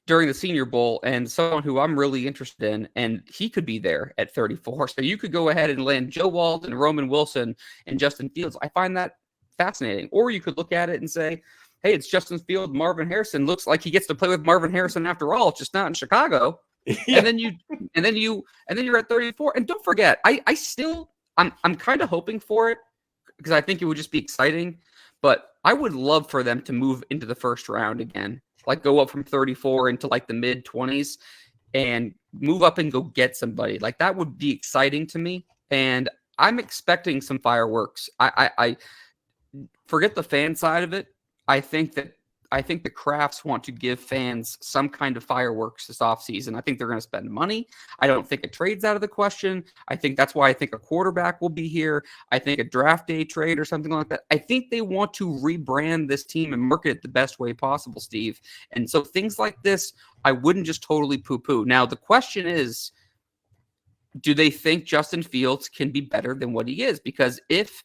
during the Senior Bowl, and someone who I'm really interested in, and he could be there at 34. So you could go ahead and land Joe Walton, Roman Wilson, and Justin Fields. I find that fascinating. Or you could look at it and say, hey, it's Justin Field, Marvin Harrison. Looks like he gets to play with Marvin Harrison after all, just not in Chicago. Yeah. And then you're at 34. And don't forget, I'm kind of hoping for it because I think it would just be exciting. But I would love for them to move into the first round again, like go up from 34 into like the mid 20s and move up and go get somebody. Like that would be exciting to me. And I'm expecting some fireworks. I forget the fan side of it. I think the Crafts want to give fans some kind of fireworks this offseason. I think they're going to spend money. I don't think a trade's out of the question. I think that's why I think a quarterback will be here. I think a draft day trade or something like that. I think they want to rebrand this team and market it the best way possible, Steve. And so things like this, I wouldn't just totally poo-poo. Now, the question is, do they think Justin Fields can be better than what he is? Because if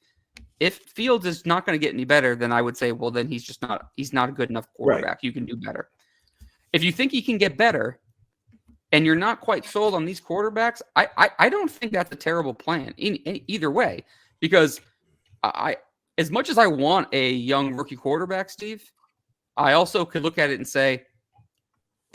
Fields is not going to get any better, then I would say, well, then he's not a good enough quarterback. Right. You can do better. If you think he can get better and you're not quite sold on these quarterbacks, I don't think that's a terrible plan in either way, because as much as I want a young rookie quarterback, Steve, I also could look at it and say,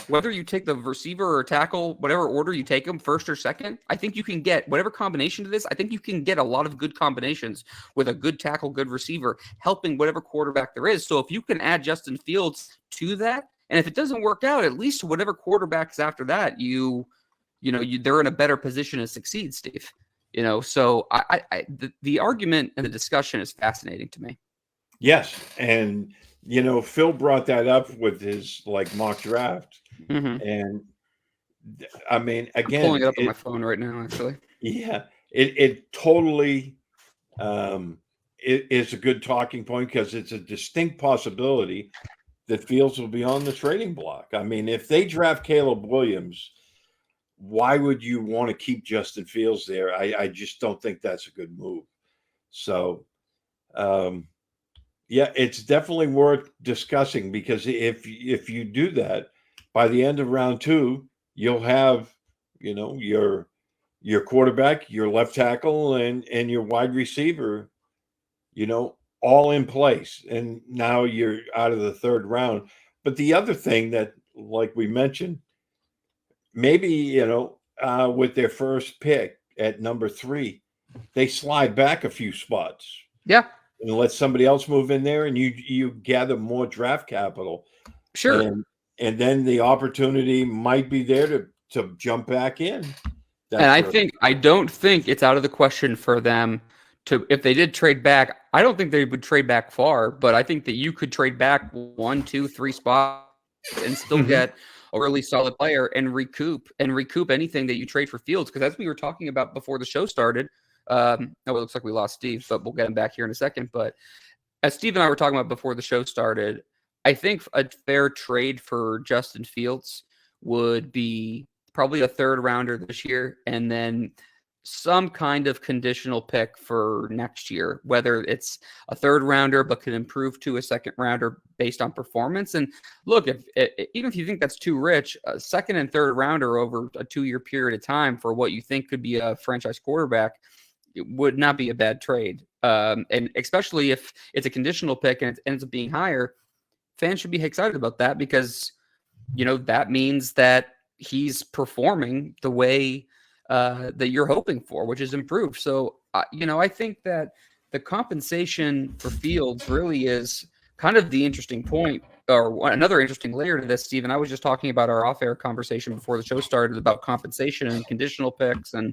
whether you take the receiver or tackle, whatever order you take them, first or second, I think you can get whatever combination to this. I think you can get a lot of good combinations with a good tackle, good receiver, helping whatever quarterback there is. So if you can add Justin Fields to that, and if it doesn't work out, at least whatever quarterbacks after that, they're in a better position to succeed, Steve. So the argument and the discussion is fascinating to me. Yes, and Phil brought that up with his mock draft. Mm-hmm. And I mean, again, I'm pulling it up on my phone right now, actually. Yeah, it totally it is a good talking point, because it's a distinct possibility that Fields will be on the trading block. I mean, if they draft Caleb Williams, why would you want to keep Justin Fields there? I just don't think that's a good move. So, yeah, it's definitely worth discussing, because if you do that, by the end of round 2, you'll have, your quarterback, your left tackle, and your wide receiver, all in place. And now you're out of the third round. But the other thing that, like we mentioned, maybe, with their first pick at number 3, they slide back a few spots. Yeah. And let somebody else move in there, and you gather more draft capital. Sure. And then the opportunity might be there to jump back in. And I don't think it's out of the question for them to, if they did trade back, I don't think they would trade back far, but I think that you could trade back 1, 2, 3 spots and still get a really solid player and recoup anything that you trade for Fields. Because as we were talking about before the show started, it looks like we lost Steve, but we'll get him back here in a second. But as Steve and I were talking about before the show started, I think a fair trade for Justin Fields would be probably a third rounder this year, and then some kind of conditional pick for next year, whether it's a third rounder but can improve to a second rounder based on performance. And look, even if you think that's too rich, a second and third rounder over a 2-year period of time for what you think could be a franchise quarterback, it would not be a bad trade. And especially if it's a conditional pick and it ends up being higher, fans should be excited about that, because, that means that he's performing the way that you're hoping for, which is improved. So, I think that the compensation for Fields really is kind of the interesting point, or another interesting layer to this, Stephen. I was just talking about our off-air conversation before the show started about compensation and conditional picks and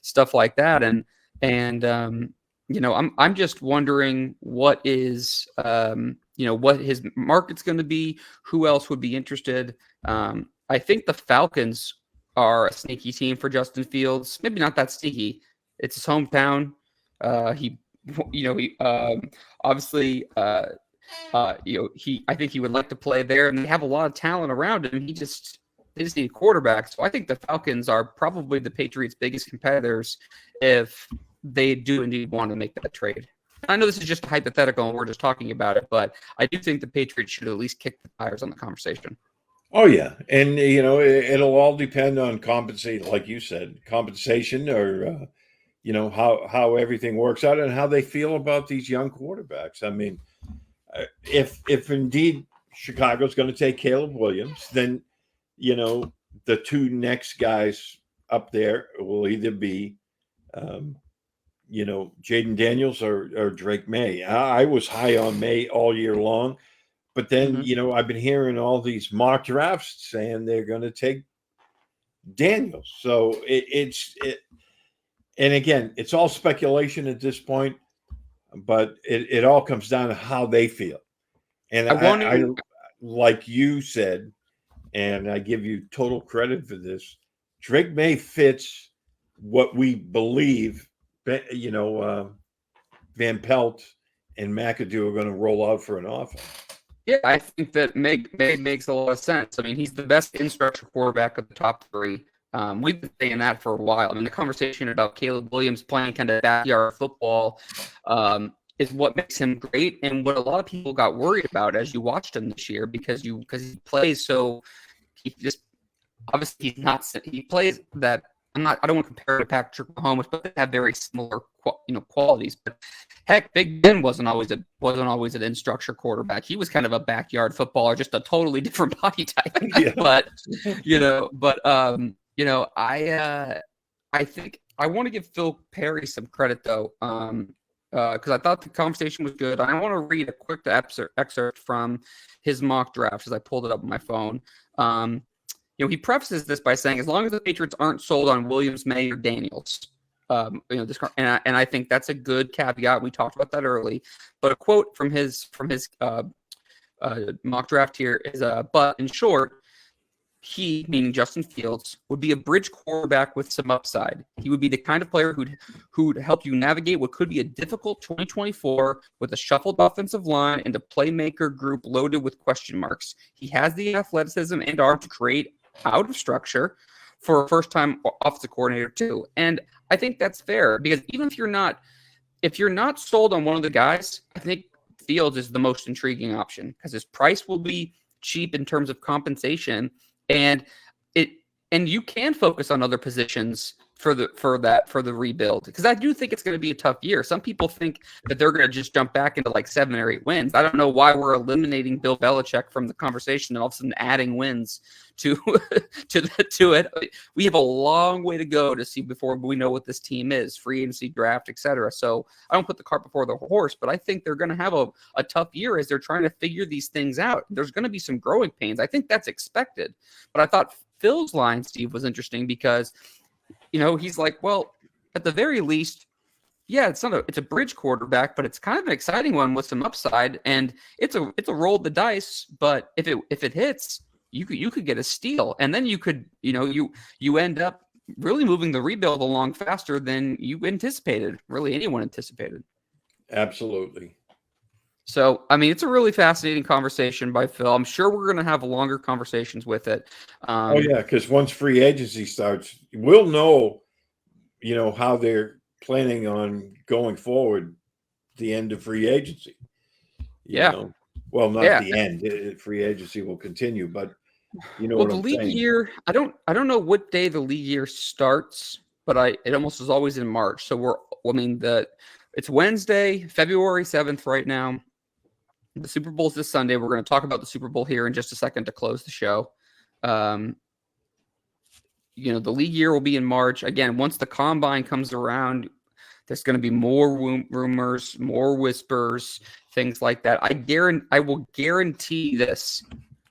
stuff like that. And I'm just wondering what is, what his market's going to be, who else would be interested. I think the Falcons are a sneaky team for Justin Fields. Maybe not that sneaky. It's his hometown. He obviously, I think he would like to play there, and they have a lot of talent around him. They just need a quarterback. So I think the Falcons are probably the Patriots' biggest competitors if they do indeed want to make that trade. I know this is just hypothetical and we're just talking about it, but I do think the Patriots should at least kick the tires on the conversation. Oh, yeah. And, it'll all depend on like you said, compensation, or, how everything works out and how they feel about these young quarterbacks. I mean, If indeed Chicago's going to take Caleb Williams, then the two next guys up there will either be Jaden Daniels or Drake May. I was high on May all year long, but then I've been hearing all these mock drafts saying they're going to take Daniels. So and again, it's all speculation at this point, but it all comes down to how they feel. And I like you said, and I give you total credit for this, Drake May fits what we believe, Van Pelt and McAdoo are going to roll out for an offense. Yeah, I think that May makes a lot of sense. I mean, he's the best in-structure quarterback of the top three. We've been saying that for a while. I mean, the conversation about Caleb Williams playing kind of backyard football is what makes him great, and what a lot of people got worried about as you watched him this year because he plays so. He just obviously he plays that. I don't want to compare it to Patrick Mahomes, but they have very similar qualities. But heck, Big Ben wasn't always an in-structure quarterback. He was kind of a backyard footballer, just a totally different body type. Yeah. I think I want to give Phil Perry some credit though, because I thought the conversation was good. I want to read a quick excerpt from his mock draft as I pulled it up on my phone. He prefaces this by saying, as long as the Patriots aren't sold on Williams, May, or Daniels, and I think that's a good caveat. We talked about that early, but a quote from his mock draft here is, but in short, he, meaning Justin Fields, would be a bridge quarterback with some upside. He would be the kind of player who'd help you navigate what could be a difficult 2024 with a shuffled offensive line and a playmaker group loaded with question marks. He has the athleticism and arm to create out of structure for a first-time offensive coordinator too. And I think that's fair because even if you're not sold on one of the guys, I think Fields is the most intriguing option because his price will be cheap in terms of compensation, and you can focus on other positions for the rebuild, because I do think it's going to be a tough year. Some people think that they're going to just jump back into like 7 or 8 wins. I don't know why we're eliminating Bill Belichick from the conversation and all of a sudden adding wins to it. We have a long way to go to see before we know what this team is, free agency, draft, etc. So I don't put the cart before the horse, but I think they're going to have a tough year as they're trying to figure these things out. There's going to be some growing pains. I think that's expected. But I thought Phil's line, Steve, was interesting because he's like, well, at the very least, yeah, it's a bridge quarterback, but it's kind of an exciting one with some upside, and it's a roll of the dice. But if it hits, you could get a steal, and then you could you end up really moving the rebuild along faster than you anticipated. Really, anyone anticipated. Absolutely. So, I mean, it's a really fascinating conversation by Phil. I'm sure we're going to have longer conversations with it. Because once free agency starts, we'll know, how they're planning on going forward. The end of free agency. Well, not the end. Free agency will continue, but what the I'm league saying. Year. I don't know what day the league year starts, but it almost is always in March. So it's Wednesday, February 7th right now. The Super Bowl's this Sunday. We're going to talk about the Super Bowl here in just a second to close the show. The league year will be in March. Again, once the combine comes around, there's going to be more rumors, more whispers, things like that. I will guarantee this,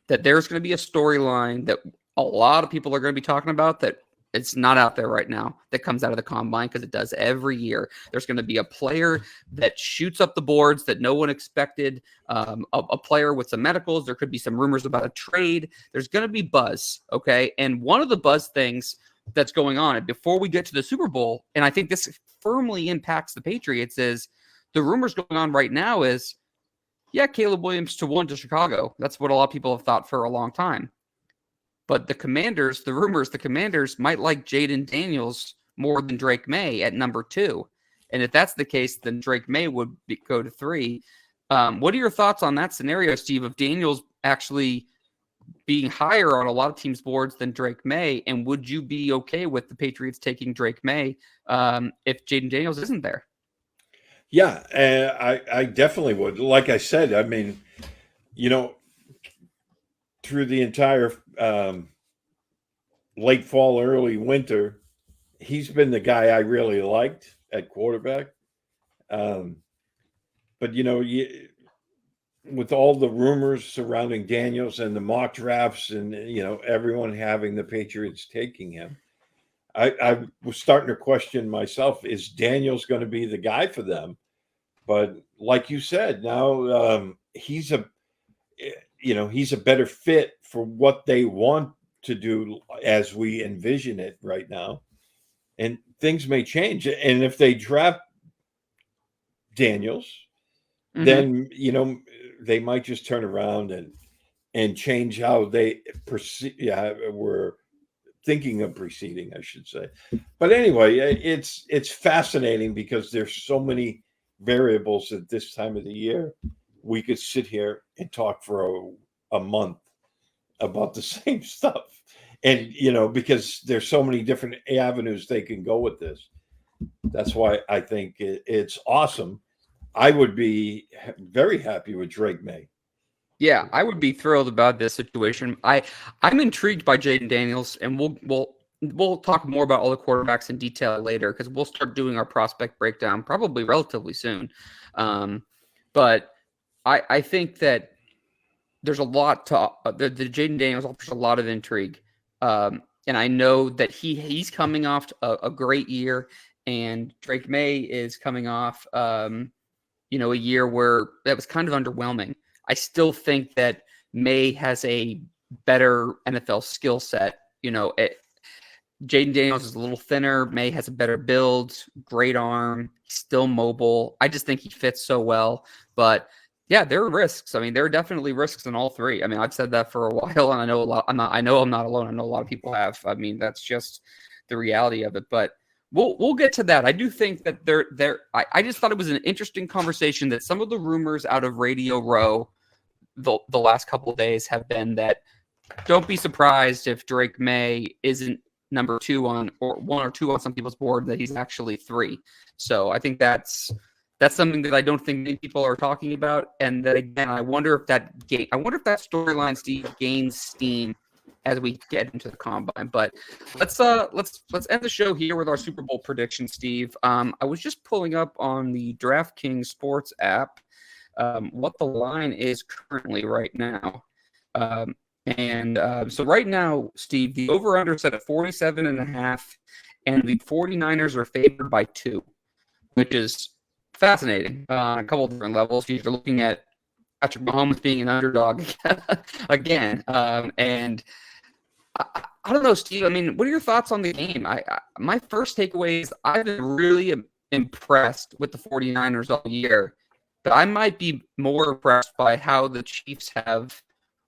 that there's going to be a storyline that a lot of people are going to be talking about that it's not out there right now, that comes out of the combine, because it does every year. There's going to be a player that shoots up the boards that no one expected, a player with some medicals. There could be some rumors about a trade. There's going to be buzz, okay? And one of the buzz things that's going on before we get to the Super Bowl, and I think this firmly impacts the Patriots, is the rumors going on right now is, Caleb Williams to 1 to Chicago. That's what a lot of people have thought for a long time. But the Commanders might like Jaden Daniels more than Drake May at number 2. And if that's the case, then Drake May would go to 3. What are your thoughts on that scenario, Steve, of Daniels actually being higher on a lot of teams' boards than Drake May? And would you be okay with the Patriots taking Drake May if Jaden Daniels isn't there? Yeah, I definitely would. Like I said, I mean, you know, through the entire late fall, early winter, he's been the guy I really liked at quarterback. Um, but with all the rumors surrounding Daniels and the mock drafts, and everyone having the Patriots taking him, I was starting to question myself: is Daniels going to be the guy for them? But like you said, now he's a better fit for what they want to do as we envision it right now. And things may change. And if they draft Daniels, Hmm. then they might just turn around and change how they proceed. Yeah, were thinking of proceeding, I should say. But anyway, it's fascinating because there's so many variables at this time of the year. We could sit here and talk for a month about the same stuff. And because there's so many different avenues they can go with this. That's why I think it's awesome. I would be very happy with Drake May. Yeah, I would be thrilled about this situation. I'm intrigued by Jaden Daniels, and we'll talk more about all the quarterbacks in detail later because we'll start doing our prospect breakdown probably relatively soon. But I think that there's a lot to the Jaden Daniels offers a lot of intrigue, and I know that he's coming off a great year, and Drake May is coming off a year where that was kind of underwhelming. I still think that May has a better NFL skill set. Jaden Daniels is a little thinner. May has a better build, great arm, still mobile. I just think he fits so well. But yeah, there are risks. I mean, there are definitely risks in all three. I mean, I've said that for a while, and I know a lot. I know I'm not alone. I know a lot of people have. I mean, that's just the reality of it. But we'll get to that. I do think that I just thought it was an interesting conversation that some of the rumors out of Radio Row the last couple of days have been that don't be surprised if Drake May isn't number 2 on or 1 or 2 on some people's board, that he's actually 3. So I think that's something that I don't think many people are talking about. And that again, I wonder if that storyline, Steve, gains steam as we get into the combine. But let's end the show here with our Super Bowl prediction, Steve. I was just pulling up on the DraftKings Sports app what the line is currently right now. So right now, Steve, the over-under set at 47.5, and the 49ers are favored by 2, which is fascinating on a couple of different levels. You're looking at Patrick Mahomes being an underdog again. And I don't know, Steve. I mean, what are your thoughts on the game? My first takeaway is I've been really impressed with the 49ers all year, but I might be more impressed by how the Chiefs have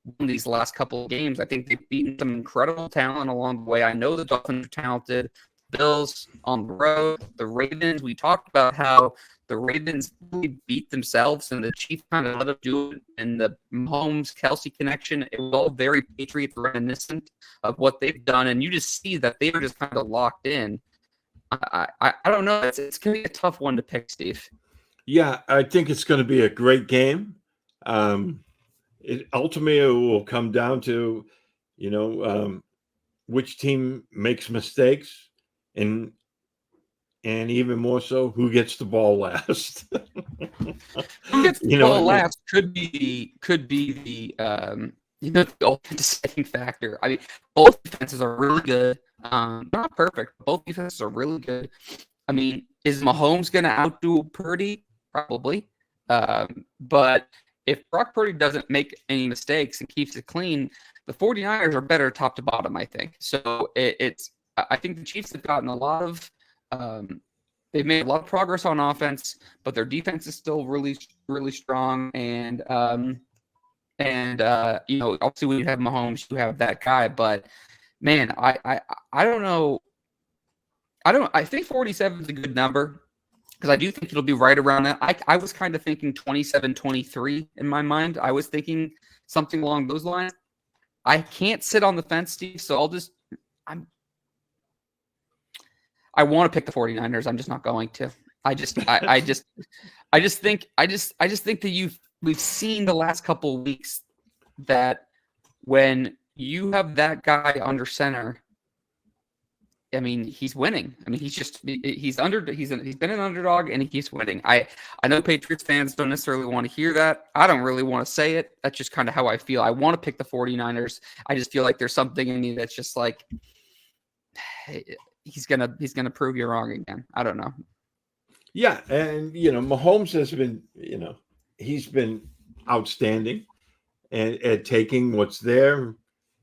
won these last couple of games. I think they've beaten some incredible talent along the way. I know the Dolphins are talented. Bills on the road, the Ravens. We talked about how the Ravens really beat themselves, and the Chiefs kind of let them do it. And the Mahomes-Kelsey connection, it was all very Patriots reminiscent of what they've done. And you just see that they are just kind of locked in. I don't know. It's going to be a tough one to pick, Steve. Yeah, I think it's going to be a great game. It ultimately will come down to, which team makes mistakes, and even more so, who gets the ball last. Who gets the ball last could be the the ultimate deciding factor. I mean, both defenses are really good. Not perfect. Both defenses are really good. I mean, is Mahomes going to outdo Purdy? Probably. But if Brock Purdy doesn't make any mistakes and keeps it clean, the 49ers are better top to bottom, I think. So I think the Chiefs have gotten a lot of they've made a lot of progress on offense, but their defense is still really, really strong. And obviously when you have Mahomes, you have that guy. But man, I don't know. I think 47 is a good number, because I do think it'll be right around that. I was kind of thinking 27-23 in my mind. I was thinking something along those lines. I can't sit on the fence, Steve, so I want to pick the 49ers. I'm just not going to. I just think that we've seen the last couple of weeks that when you have that guy under center, I mean, he's winning. I mean, he's been an underdog and he keeps winning. I know Patriots fans don't necessarily want to hear that. I don't really want to say it. That's just kind of how I feel. I want to pick the 49ers. I just feel like there's something in me that's just like, hey, he's gonna prove you wrong again. I don't know. Yeah, and Mahomes has been, he's been outstanding and at taking what's there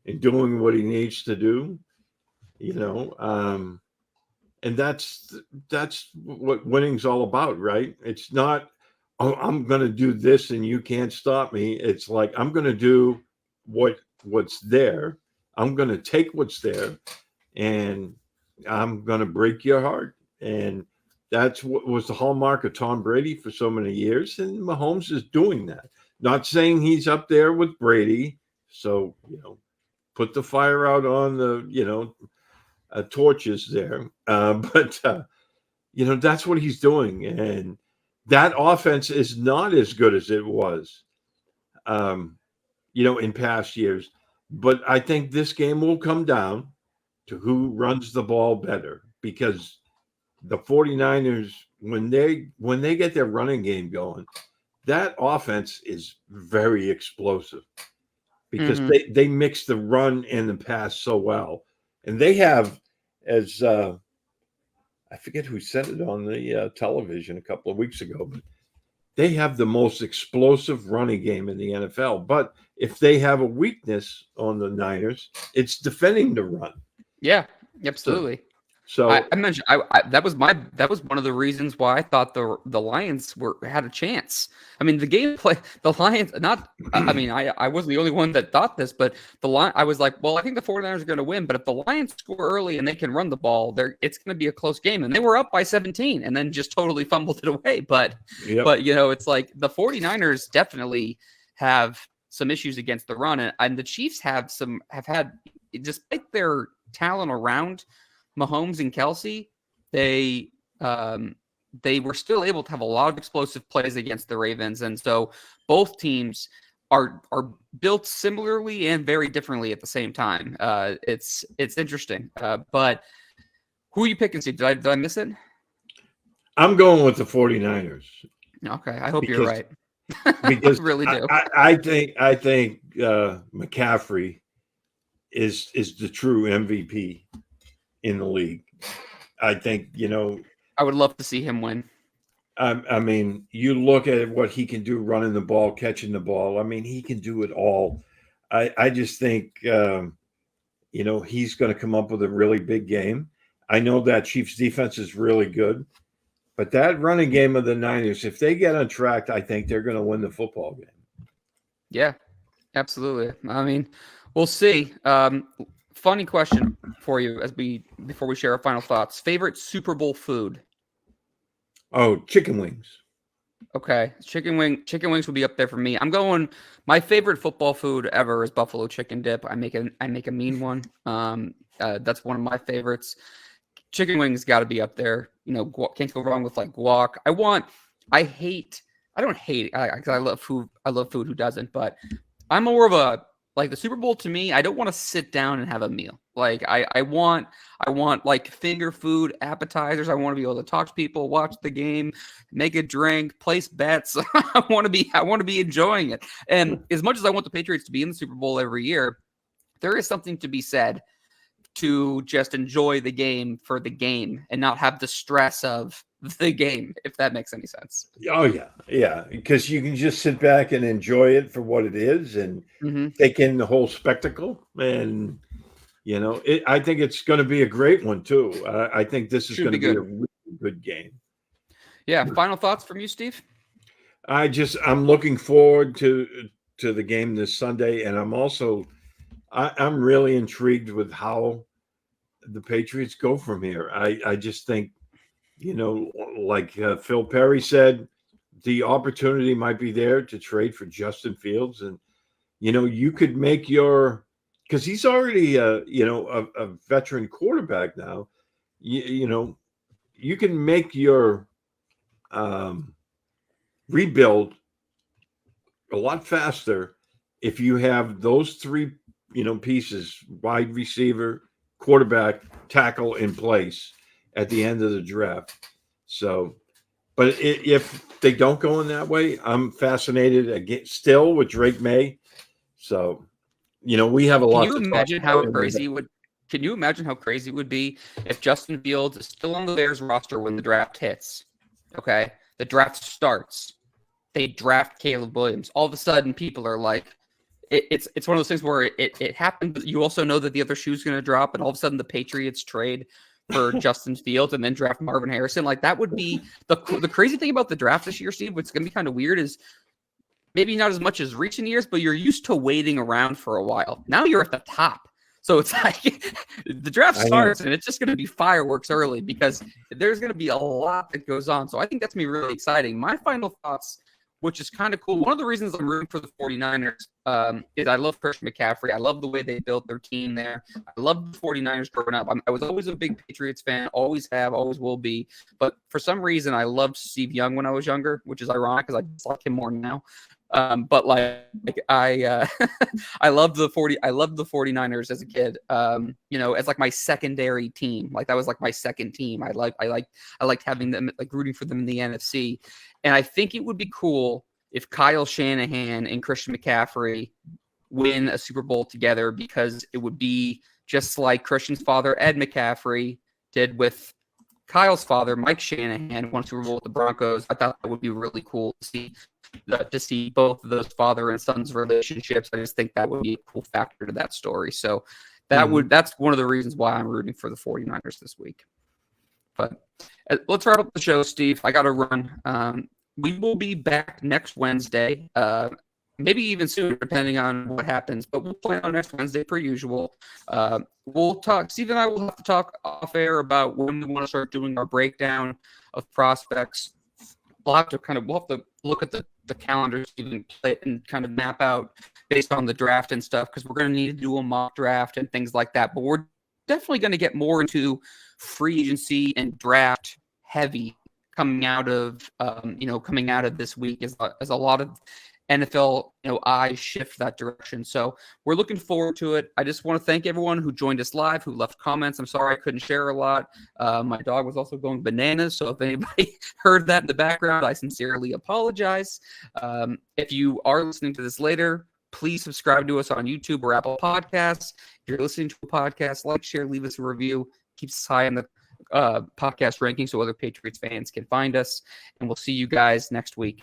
and doing what he needs to do. And that's what winning's all about, right? It's not, oh, I'm going to do this and you can't stop me. It's like, I'm going to do what's there. I'm going to take what's there and I'm going to break your heart. And that's what was the hallmark of Tom Brady for so many years. And Mahomes is doing that. Not saying he's up there with Brady. So, put the fire out on the, torches there. But that's what he's doing. And that offense is not as good as it was, in past years. But I think this game will come down to who runs the ball better, because the 49ers, when they get their running game going, that offense is very explosive because they mix the run and the pass so well. And they have, as I forget who said it on the television a couple of weeks ago, but they have the most explosive running game in the NFL. But if they have a weakness on the Niners, it's defending the run. Yeah, absolutely. So I mentioned that was one of the reasons why I thought the Lions had a chance. I mean, the gameplay, the Lions, not. I mean, I wasn't the only one that thought this, but I was like, well, I think the 49ers are going to win, but if the Lions score early and they can run the ball, it's going to be a close game. And they were up by 17 and then just totally fumbled it away. But it's like the 49ers definitely have some issues against the run, and the Chiefs have had, despite their talent around Mahomes and Kelsey, they were still able to have a lot of explosive plays against the Ravens, and so both teams are built similarly and very differently at the same time. It's interesting, but who are you picking, Steve? Did I miss it? I'm going with the 49ers. Okay, I hope you're right. Because I really do. I think McCaffrey is the true MVP in the league. I think, I would love to see him win. I mean, you look at what he can do running the ball, catching the ball. I mean, he can do it all. I just think, he's going to come up with a really big game. I know that Chiefs defense is really good, but that running game of the Niners, if they get on track, I think they're going to win the football game. Yeah, absolutely. I mean, we'll see. Funny question for you before we share our final thoughts. Favorite Super Bowl food? Oh, chicken wings. Okay, chicken wings will be up there for me. I'm going. My favorite football food ever is buffalo chicken dip. I make a mean one. That's one of my favorites. Chicken wings got to be up there. Can't go wrong with like guac. I don't hate. Because I love food. I love food. Who doesn't? But I'm more of a, like, the Super Bowl to me, I don't want to sit down and have a meal. Like I want like finger food, appetizers. I want to be able to talk to people, watch the game, make a drink, place bets. I want to be enjoying it. And as much as I want the Patriots to be in the Super Bowl every year, there is something to be said to just enjoy the game for the game and not have the stress of the game, if that makes any sense. Oh yeah, because you can just sit back and enjoy it for what it is and take in the whole spectacle. And I think it's going to be a great one too. I think this is going to be a really good game. Yeah. Final thoughts from you, Steve? I'm looking forward to the game this Sunday, and I'm really intrigued with how the Patriots go from here. I just think, like Phil Perry said, the opportunity might be there to trade for Justin Fields. And, you could make because he's already, a veteran quarterback now. You can make your rebuild a lot faster if you have those three, pieces: wide receiver, quarterback, tackle in place at the end of the draft. So, but if they don't go in that way, I'm fascinated again still with Drake May. So, we have a Can lot you to talk imagine about. how crazy it would? Can you imagine how crazy it would be if Justin Fields is still on the Bears roster when the draft hits? Okay, the draft starts. They draft Caleb Williams. All of a sudden, people are like, it's one of those things where it happened, but you also know that the other shoe's going to drop, and all of a sudden the Patriots trade for Justin Fields and then draft Marvin Harrison. Like that would be the crazy thing about the draft this year, Steve. What's going to be kind of weird is maybe not as much as recent years, but you're used to waiting around for a while. Now you're at the top. So it's like the draft starts and it's just going to be fireworks early because there's going to be a lot that goes on. So I think that's going to be really exciting. My final thoughts, which is kind of cool. One of the reasons I'm rooting for the 49ers is I love Christian McCaffrey. I love the way they built their team there. I love the 49ers growing up. I was always a big Patriots fan, always have, always will be. But for some reason, I loved Steve Young when I was younger, which is ironic because I just like him more now. But I I loved the 49ers as a kid. As like my secondary team. Like that was like my second team. I liked having them, like rooting for them in the NFC. And I think it would be cool if Kyle Shanahan and Christian McCaffrey win a Super Bowl together, because it would be just like Christian's father, Ed McCaffrey, did with Kyle's father, Mike Shanahan, won a Super Bowl with the Broncos. I thought that would be really cool to see both of those father and son's relationships. I just think that would be a cool factor to that story. So that's one of the reasons why I'm rooting for the 49ers this week. But let's wrap up the show, Steve. I got to run. We will be back next Wednesday, maybe even sooner, depending on what happens. But we'll plan on next Wednesday per usual. We'll talk. Steve and I will have to talk off air about when we want to start doing our breakdown of prospects. We'll have to look at the calendars and kind of map out based on the draft and stuff, because we're going to need to do a mock draft and things like that. But we're definitely going to get more into free agency and draft heavy coming out of this week as a lot of NFL eyes shift that direction. So we're looking forward to it. I just want to thank everyone who joined us live, who left comments. I'm sorry I couldn't share a lot. My dog was also going bananas, so if anybody heard that in the background, I sincerely apologize. If you are listening to this later, please subscribe to us on YouTube or Apple Podcasts. If you're listening to a podcast, like, share, leave us a review. Keeps us high in the podcast ranking so other Patriots fans can find us. And we'll see you guys next week.